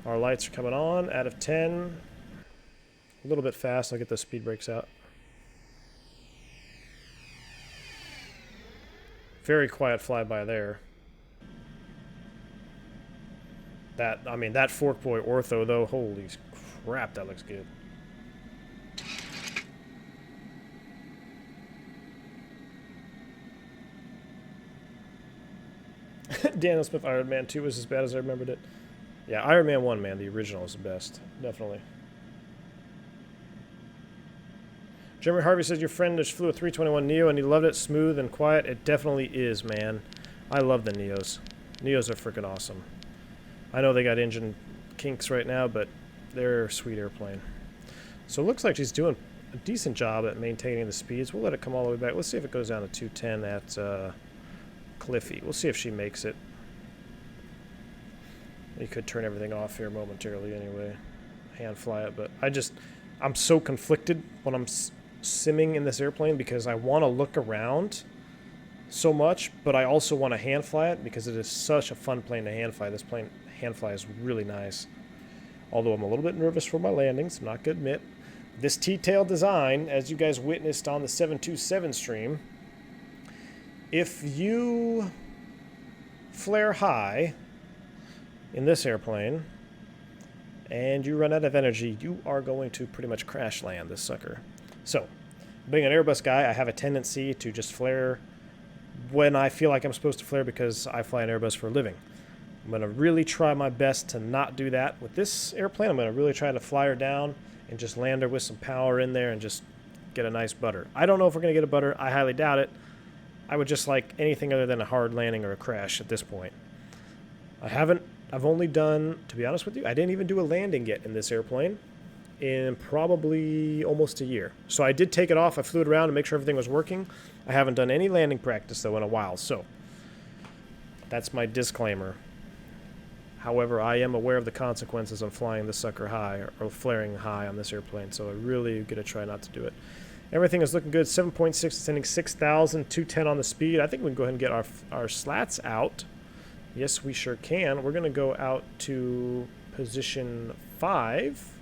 A: Our lights are coming on. Out of 10. A little bit fast. I'll get the speed brakes out. Very quiet flyby there. That Fork Boy ortho, though, holy crap, that looks good. Daniel Smith Iron Man 2 was as bad as I remembered it. Yeah, Iron Man 1, man, the original is the best. Definitely. Jeremy Harvey says your friend just flew a 321 Neo and he loved it. Smooth and quiet. It definitely is, man. I love the Neos. Neos are freaking awesome. I know they got engine kinks right now, but they're a sweet airplane. So it looks like she's doing a decent job at maintaining the speeds. We'll let it come all the way back. Let's see if it goes down to 210 at Cliffy. We'll see if she makes it. You could turn everything off here momentarily anyway. Hand fly it, but I'm so conflicted when I'm simming in this airplane because I want to look around so much, but I also want to hand fly it because it is such a fun plane to hand fly. This plane hand fly is really nice. Although I'm a little bit nervous for my landings, I'm not going to admit. This T-tail design, as you guys witnessed on the 727 stream, if you flare high in this airplane and you run out of energy, you are going to pretty much crash land this sucker. So, being an Airbus guy, I have a tendency to just flare when I feel like I'm supposed to flare because I fly an Airbus for a living. I'm going to really try my best to not do that with this airplane. I'm going to really try to fly her down and just land her with some power in there and just get a nice butter. I don't know if we're going to get a butter. I highly doubt it. I would just like anything other than a hard landing or a crash at this point. I've only done, to be honest with you, I didn't even do a landing yet in this airplane in probably almost a year. So I did take it off, I flew it around to make sure everything was working. I haven't done any landing practice though in a while, so that's my disclaimer. However, I am aware of the consequences of flying this sucker high or flaring high on this airplane, so I really gonna try not to do it. Everything is looking good. 7.6, ascending 6,000, 210 on the speed. I think we can go ahead and get our slats out. Yes, we sure can. We're gonna go out to position 5.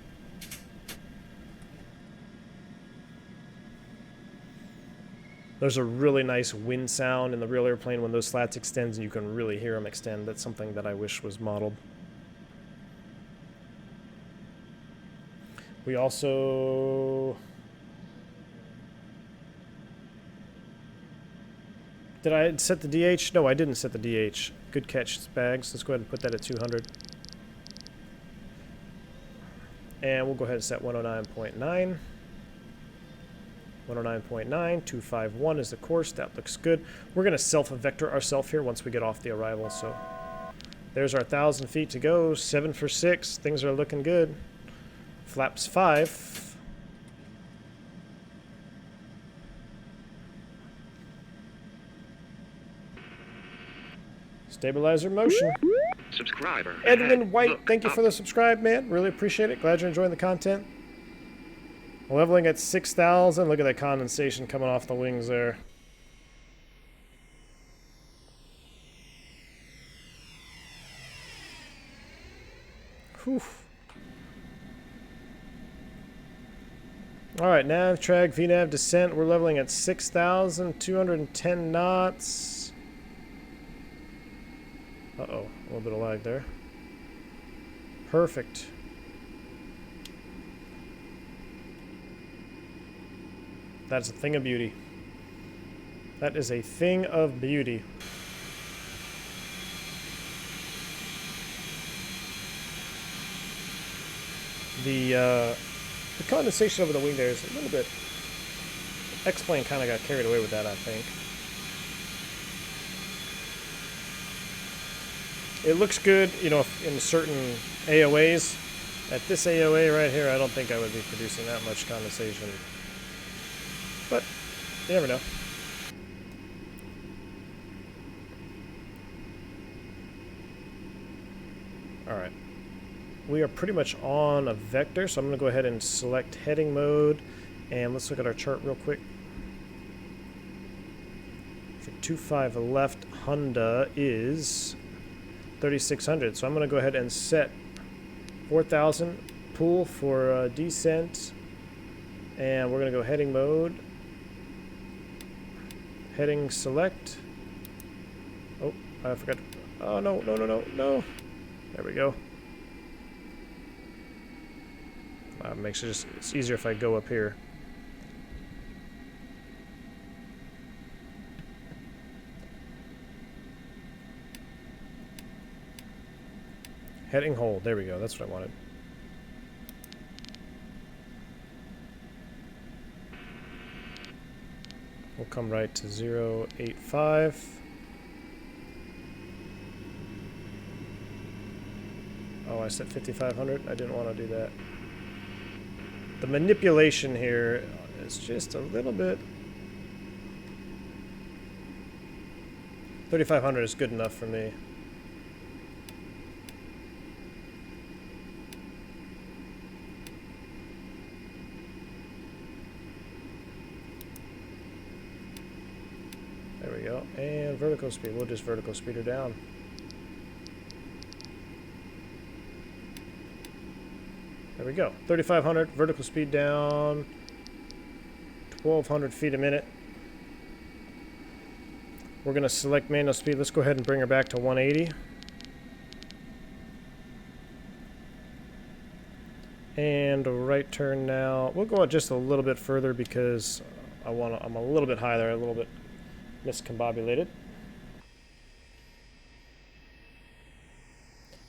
A: There's a really nice wind sound in the real airplane when those slats extend, and you can really hear them extend. That's something that I wish was modeled. We also... Did I set the DH? No, I didn't set the DH. Good catch, Spags. Let's go ahead and put that at 200. And we'll go ahead and set 109.9. 109.9, 251 is the course. That looks good. We're going to self-vector ourselves here once we get off the arrival. So there's our 1,000 feet to go. 7 for 6. Things are looking good. Flaps 5. Stabilizer motion.
C: Subscriber.
A: Edwin White, thank you for the subscribe, man. Really appreciate it. Glad you're enjoying the content. Leveling at 6,000. Look at that condensation coming off the wings there. Whew. Alright, nav, track, VNAV, descent. We're leveling at 6,210 knots. Uh-oh, a little bit of lag there. Perfect. That's a thing of beauty. That is a thing of beauty. The condensation over the wing there is a little bit... X-plane kind of got carried away with that, I think. It looks good, you know, in certain AOAs. At this AOA right here, I don't think I would be producing that much condensation. But you never know. Alright. We are pretty much on a vector, so I'm going to go ahead and select heading mode. And let's look at our chart real quick. For 25 left, Honda is 3,600. So I'm going to go ahead and set 4,000 pull for descent. And we're going to go heading mode. Heading select. Oh, I forgot. Oh, no. There we go. Makes it just, it's easier if I go up here. Heading hold. There we go. That's what I wanted. We'll come right to 085. Oh, I set 5,500. I didn't want to do that. The manipulation here is just a little bit... 3,500 is good enough for me. There we go. And vertical speed. We'll just vertical speed her down. There we go. 3,500, vertical speed down, 1,200 feet a minute. We're going to select manual speed. Let's go ahead and bring her back to 180. And a right turn now. We'll go out just a little bit further because I'm a little bit high there, a little bit miscombobulated.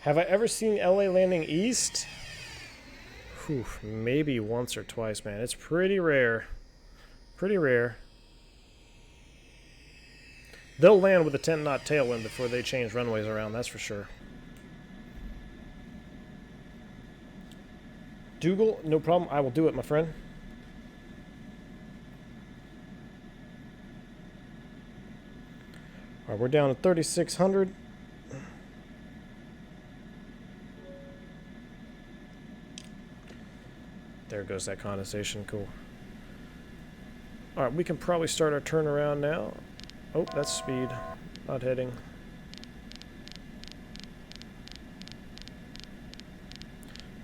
A: Have I ever seen LA landing east? Whew, maybe once or twice, man. It's pretty rare. Pretty rare. They'll land with a 10-knot tailwind before they change runways around, that's for sure. Dougal, no problem. I will do it, my friend. All right, we're down to 3,600. There goes that condensation. Cool. All right, we can probably start our turnaround now. Oh, that's speed, not heading.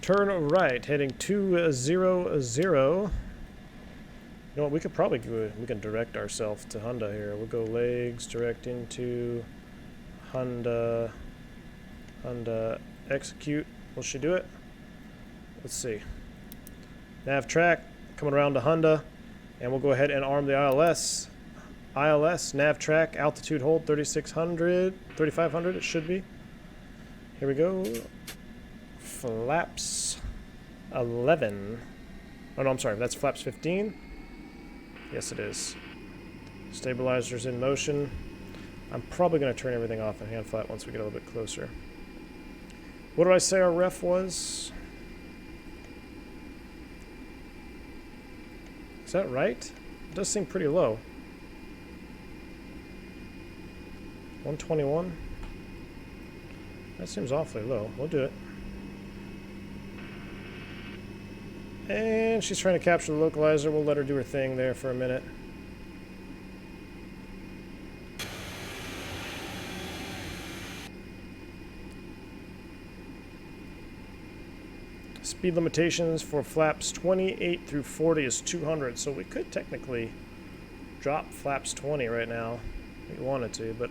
A: Turn right, heading 200. You know what, we could probably go, we can direct ourselves to Honda here. We'll go legs, direct into Honda, execute. Will she do it? Let's see. Nav track, coming around to Honda, and we'll go ahead and arm the ILS. ILS, nav track, altitude hold 3,600, 3,500 it should be. Here we go. Flaps 11. Oh no, I'm sorry, that's flaps 15. Yes, it is. Stabilizer's in motion. I'm probably going to turn everything off and hand flat once we get a little bit closer. What did I say our ref was? Is that right? It does seem pretty low. 121? That seems awfully low. We'll do it. And she's trying to capture the localizer. We'll let her do her thing there for a minute. Speed limitations for flaps 28 through 40 is 200, so we could technically drop flaps 20 right now if we wanted to, but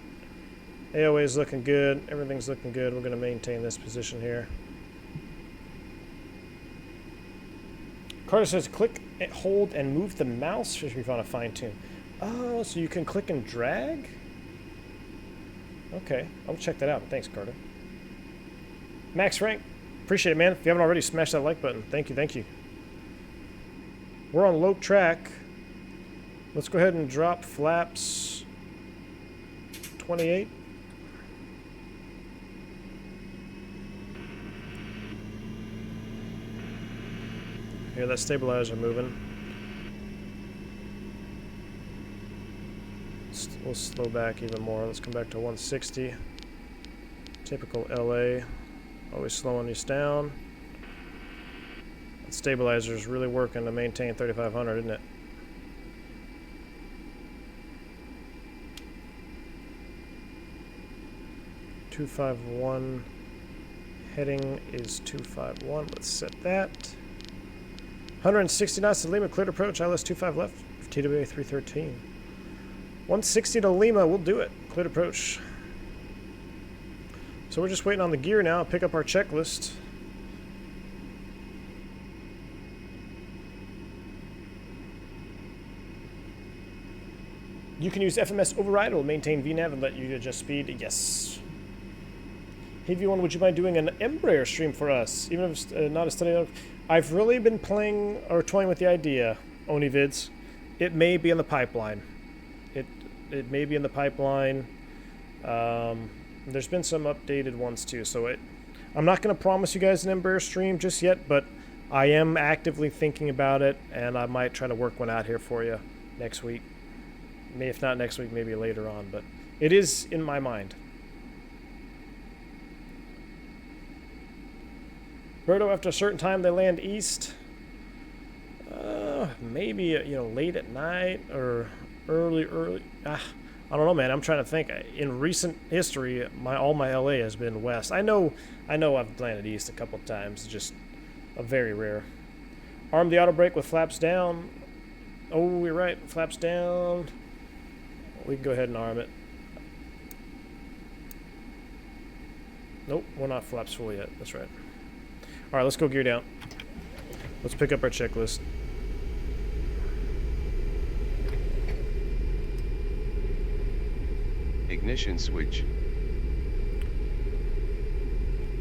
A: AOA is looking good. Everything's looking good. We're going to maintain this position here. Carter says click, hold, and move the mouse if you want to fine tune. Oh, so you can click and drag? Okay, I'll check that out. Thanks, Carter. Max Frank, appreciate it, man. If you haven't already, smash that like button. Thank you, thank you. We're on low track. Let's go ahead and drop flaps 28. Hear that stabilizer moving. We'll slow back even more. Let's come back to 160. Typical LA. Always slowing us down. That stabilizer is really working to maintain 3,500, isn't it? .251. Heading is 251. Let's set that. 160 knots to Lima, cleared approach, ILS 25 left, TWA 313. 160 to Lima, we'll do it, cleared approach. So we're just waiting on the gear now, pick up our checklist. You can use FMS override, it will maintain VNAV and let you adjust speed, yes. Hey V1, would you mind doing an Embraer stream for us, even if it's not a study? I've really been playing or toying with the idea, Onivids. It may be in the pipeline. It may be in the pipeline. There's been some updated ones too, so I'm not going to promise you guys an Embraer stream just yet, but I am actively thinking about it, and I might try to work one out here for you next week. If not next week, maybe later on, but it is in my mind. Berto, after a certain time, they land east. Maybe late at night or early. I don't know, man. I'm trying to think. In recent history, all my LA has been west. I know I've landed east a couple of times. Just a very rare. Arm the auto brake with flaps down. Oh, you're right. Flaps down. We can go ahead and arm it. Nope, we're not flaps full yet. That's right. All right, let's go gear down. Let's pick up our checklist.
B: Ignition switch.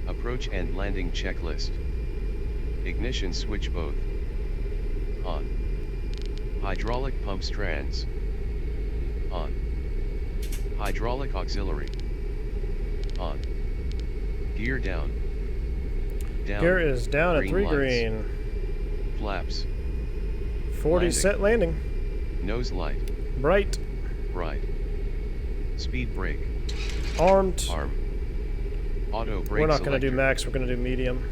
B: Approach and landing checklist. Ignition switch both. On. Hydraulic pump strands. On. Hydraulic auxiliary. On. Gear down. Down.
A: Gear is down at 3
B: lights.
A: green.
B: Flaps.
A: 40
B: Landing.
A: set landing.
B: Nose light.
A: Bright.
B: Bright. Speed brake.
A: Armed.
B: Arm. Auto brake
A: We're not going to do
B: selector.
A: max, we're going to do medium.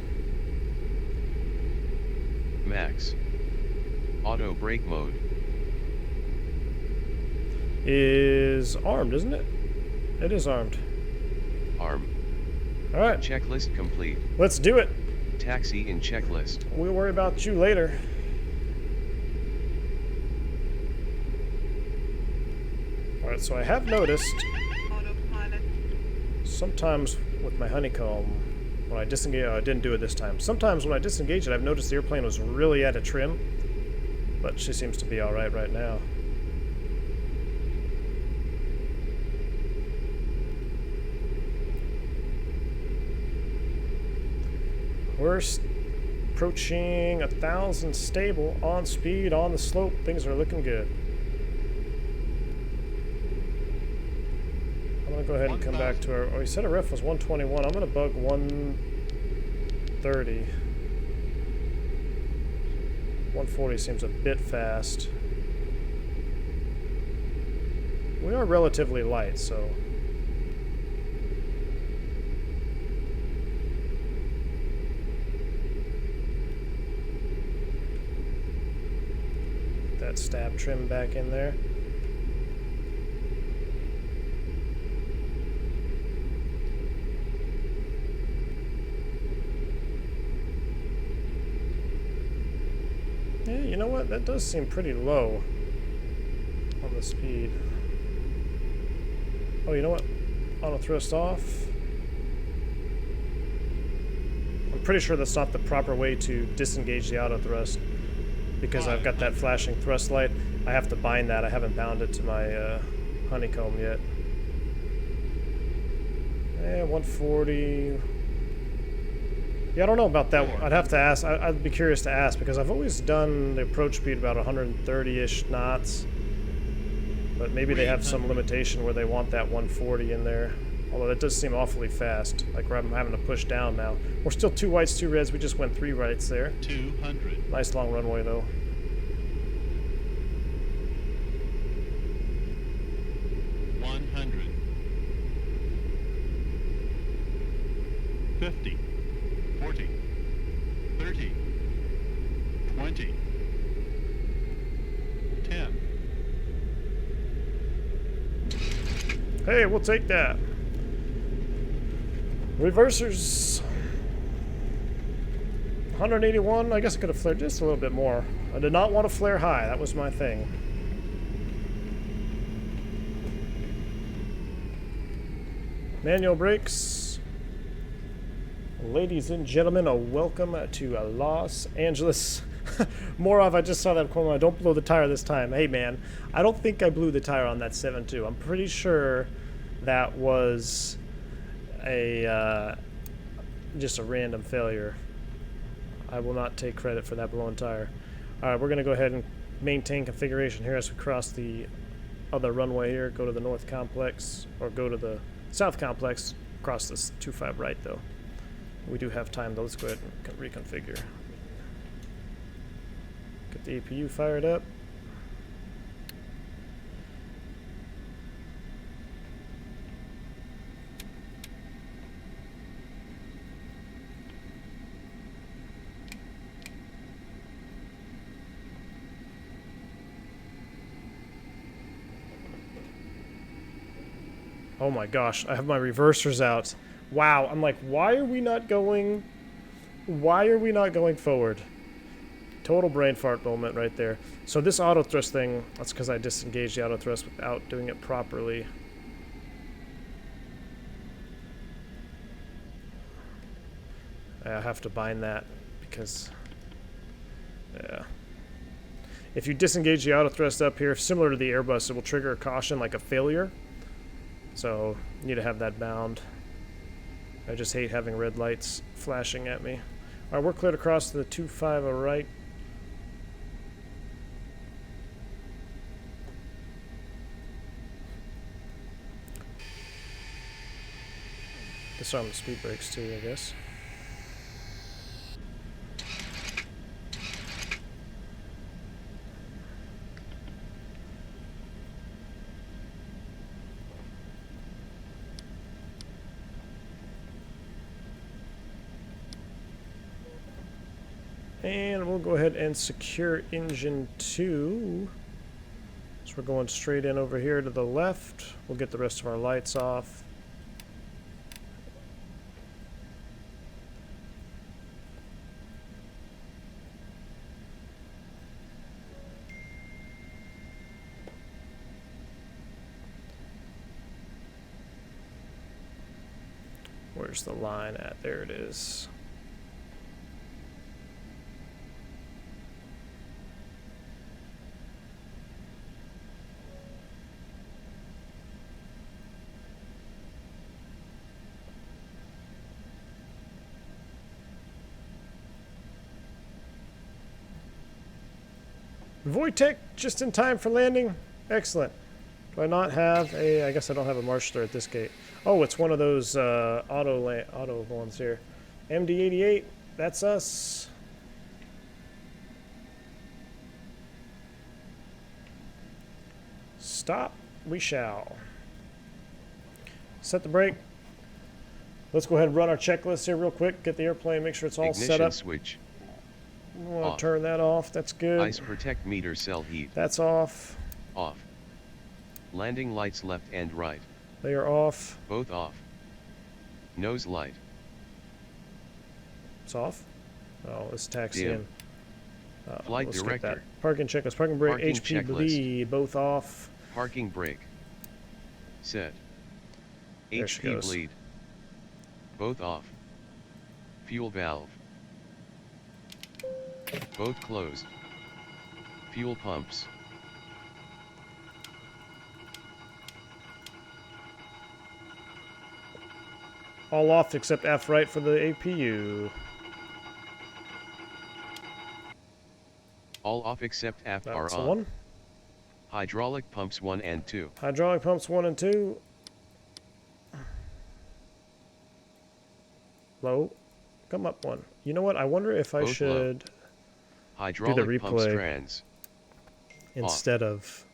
B: Max. Auto brake mode.
A: Is armed, isn't it? It is armed.
B: Arm.
A: Alright,
B: Checklist complete.
A: let's do it.
B: Taxi in checklist.
A: We'll worry about you later. Alright, so I have noticed sometimes with my honeycomb, when I disengage, I didn't do it this time. Sometimes when I disengage it, I've noticed the airplane was really out of trim, but she seems to be alright right now. We're approaching 1,000 stable, on speed, on the slope. Things are looking good. I'm going to go ahead and come back to our... Oh, he said our ref was 121. I'm going to bug 130. 140 seems a bit fast. We are relatively light, so... that stab trim back in there. Yeah, you know what? That does seem pretty low on the speed. Oh, you know what? Auto thrust off. I'm pretty sure that's not the proper way to disengage the auto thrust, because I've got that flashing thrust light. I have to bind that. I haven't bound it to my honeycomb yet. 140. Yeah, I don't know about that. I'd have to ask. I'd be curious to ask, because I've always done the approach speed about 130-ish knots. But maybe they have some limitation where they want that 140 in there. Although that does seem awfully fast. Like I'm having to push down now. We're still 2 whites, 2 reds. We just went 3 rights there.
D: 200.
A: Nice long runway though.
D: $100. 50. 40. 30. 20. 10.
A: Hey, we'll take that. Reversers. 181. I guess I could have flared just a little bit more. I did not want to flare high. That was my thing. Manual brakes. Ladies and gentlemen, a welcome to Los Angeles. Morov, I just saw that corner. Don't blow the tire this time. Hey, man, I don't think I blew the tire on that 7.2. I'm pretty sure that was a just a random failure. I will not take credit for that blown tire. All right, we're going to go ahead and maintain configuration here as we cross the other runway here. Go to the north complex, or go to the south complex. Cross this 25 right, though. We do have time, though. Let's go ahead and reconfigure. Get the APU fired up. Oh my gosh, I have my reversers out. Wow, I'm like, why are we not going forward? Total brain fart moment right there. So this auto thrust thing, that's because I disengaged the auto thrust without doing it properly. I have to bind that because, yeah. If you disengage the auto thrust up here, similar to the Airbus, it will trigger a caution like a failure. So you need to have that bound. I just hate having red lights flashing at me. All right, we're cleared across to the 25 right. Disarm the speed brakes too, I guess. And we'll go ahead and secure engine 2. So we're going straight in over here to the left. We'll get the rest of our lights off. Where's the line at? There it is. Wojtek, just in time for landing. Excellent. Do I not have a... I guess I don't have a marsh stir at this gate. Oh, it's one of those auto ones here. MD80, that's us. Stop, we shall. Set the brake. Let's go ahead and run our checklist here real quick. Get the airplane, make sure it's all
B: Ignition
A: set up.
B: switch.
A: We want
B: Off.
A: to turn that off. That's good.
B: Ice protect meter cell heat.
A: That's off.
B: Off. Landing lights left and right.
A: They are off.
B: Both off. Nose light.
A: It's off. Oh, let's taxi
B: Dim.
A: in.
B: Flight
A: let's skip that.
B: director.
A: Parking checklist. Parking brake.
B: Parking
A: HP
B: checklist.
A: bleed. Both off.
B: Parking brake. Set.
A: There she
B: HP
A: goes.
B: bleed. Both off. Fuel valve. Both closed. Fuel pumps.
A: All off except F right for the APU.
B: All off except aft are
A: That's the
B: on.
A: one.
B: Hydraulic pumps 1 and 2.
A: Hydraulic pumps 1 and 2. Low. Come up 1. You know what? I wonder if I
B: Both low.
A: should
B: Hydraulic pump
A: replay.
B: strands.
A: instead of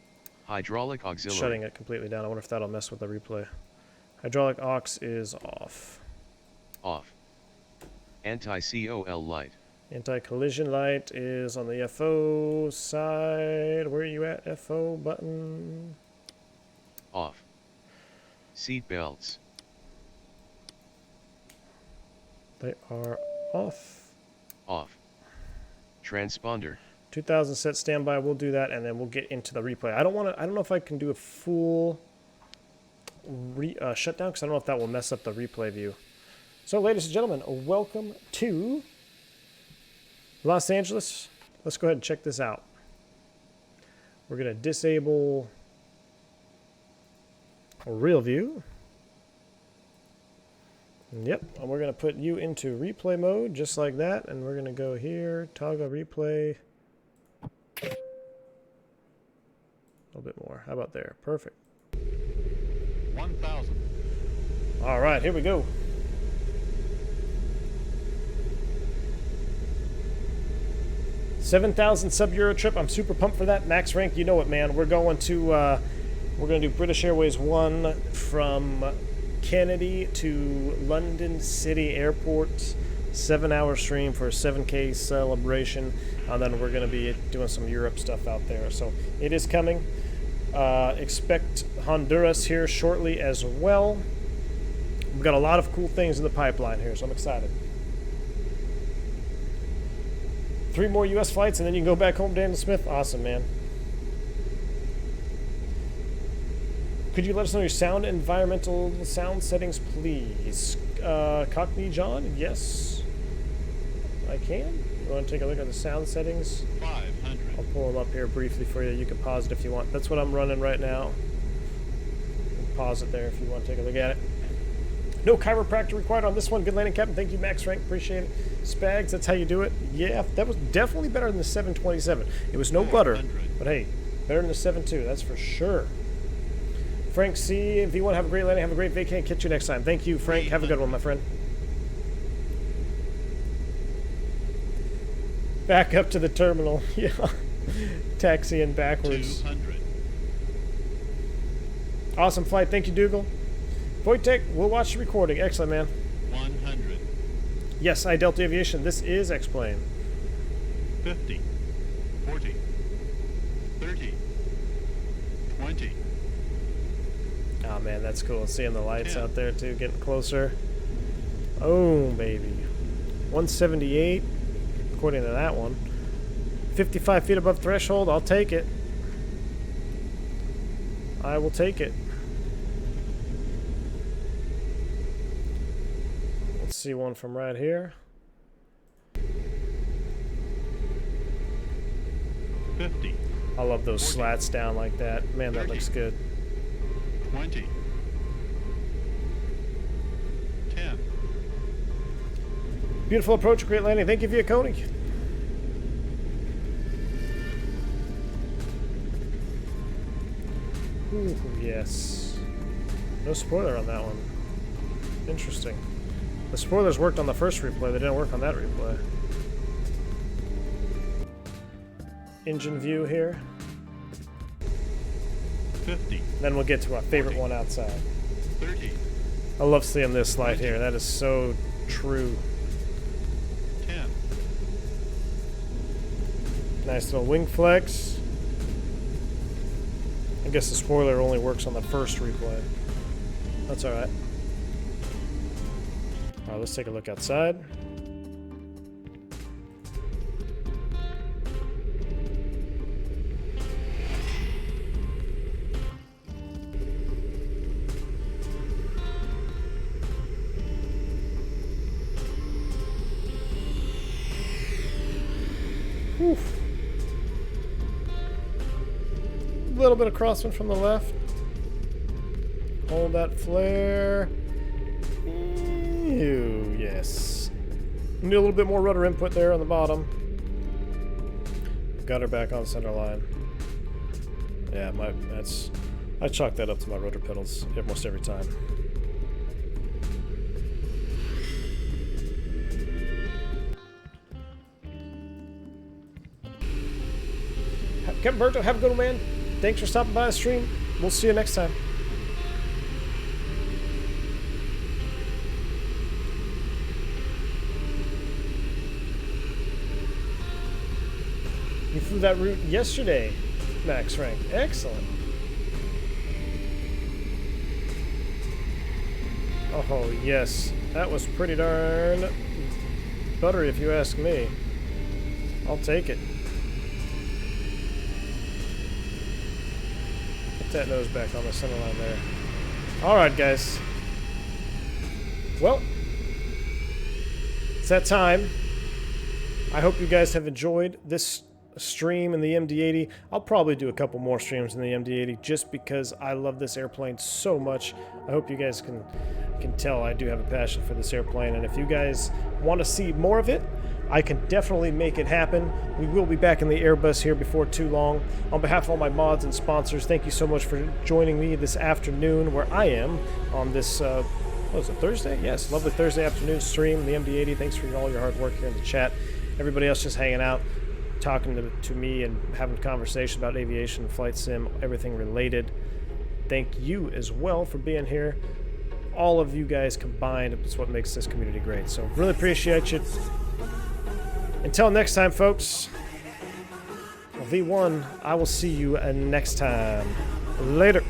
B: Hydraulic auxiliary.
A: shutting it completely down. I wonder if that'll mess with the replay. Hydraulic aux is off.
B: Off. Anti-COL light.
A: Anti-collision light is on the FO side. Where are you at? FO button.
B: Off. Seat belts.
A: They are off.
B: Off. Transponder.
A: 2000 set standby. We'll do that, and then we'll get into the replay. I don't know if I can do a full shutdown because I don't know if that will mess up the replay view. So, ladies and gentlemen, welcome to Los Angeles. Let's go ahead and check this out. We're going to disable real view. Yep, and we're going to put you into replay mode just like that, and we're going to go here, toggle replay. A little bit more. How about there? Perfect.
D: 1,000.
A: All right, here we go. $7,000 sub-Euro trip. I'm super pumped for that. Max rank, you know it, man. We're going to do British Airways 1 from Kennedy to London City Airport. 7-hour stream for a 7K celebration. And then we're going to be doing some Europe stuff out there. So it is coming. Expect Honduras here shortly as well. We've got a lot of cool things in the pipeline here, so I'm excited. 3 more U.S. flights, and then you can go back home, Daniel Smith. Awesome, man. Could you let us know your sound environmental sound settings, please? Cockney John? Yes, I can. You want to take a look at the sound settings?
D: 500.
A: I'll pull them up here briefly for you. You can pause it if you want. That's what I'm running right now. Pause it there if you want to take a look at it. No chiropractor required on this one. Good landing, Captain. Thank you, Max Rank. Appreciate it. Spags, that's how you do it. Yeah, that was definitely better than the 727. It was no butter,
D: 400.
A: but hey, better than the 7.2, that's for sure. Frank C. V1, have a great landing. Have a great vacay. Catch you next time. Thank you, Frank. Have a good one, my friend. Back up to the terminal. Yeah. Taxiing backwards.
D: 200.
A: Awesome flight. Thank you, Dougal. Wojtek, we'll watch the recording. Excellent, man.
D: 100.
A: Yes, I Delta Aviation. This is X-Plane.
D: 50. 40. 30. 20.
A: Oh, man, that's cool. Seeing the lights
D: 10.
A: out there, too, getting closer. Oh, baby. 178, according to that one. 55 feet above threshold. I'll take it. I will take it. Let's see one from right here.
D: 50.
A: I love those
D: 40.
A: slats down like that. Man, that
D: 30.
A: looks good.
D: 20. 10.
A: Beautiful approach, great landing. Thank you, Via Koenig. Ooh, yes. No spoiler on that one. Interesting. The spoilers worked on the first replay, they didn't work on that replay. Engine view here.
D: 50.
A: Then we'll get to our favorite one outside.
D: 30.
A: I love seeing this light here. That is so true.
D: 10.
A: Nice little wing flex. I guess the spoiler only works on the first replay. That's alright. Alright, let's take a look outside. Oof. A little bit of crosswind from the left. Hold that flare. Ew, yes. Need a little bit more rudder input there on the bottom. Got her back on center line. Yeah, I chalk that up to my rotor pedals almost every time. Captain Berto, have a good one, man. Thanks for stopping by the stream. We'll see you next time. You flew that route yesterday, Max Frank. Excellent. Oh, yes. That was pretty darn buttery, if you ask me. I'll take it. Put that nose back on the center line there. Alright, guys. Well, it's that time. I hope you guys have enjoyed this stream in the MD80. I'll probably do a couple more streams in the MD80 just because I love this airplane so much. I hope you guys can tell I do have a passion for this airplane, and if you guys want to see more of it, I can definitely make it happen. We will be back in the Airbus here before too long. On behalf of all my mods and sponsors, thank you so much for joining me this afternoon where I am on this what was it, Thursday? Yes, lovely Thursday afternoon stream, the MD80. Thanks for all your hard work here in the chat. Everybody else just hanging out, talking to me and having a conversation about aviation, flight sim, everything related. Thank you as well for being here. All of you guys combined is what makes this community great. So really appreciate you. Until next time, folks. V1, I will see you next time. Later.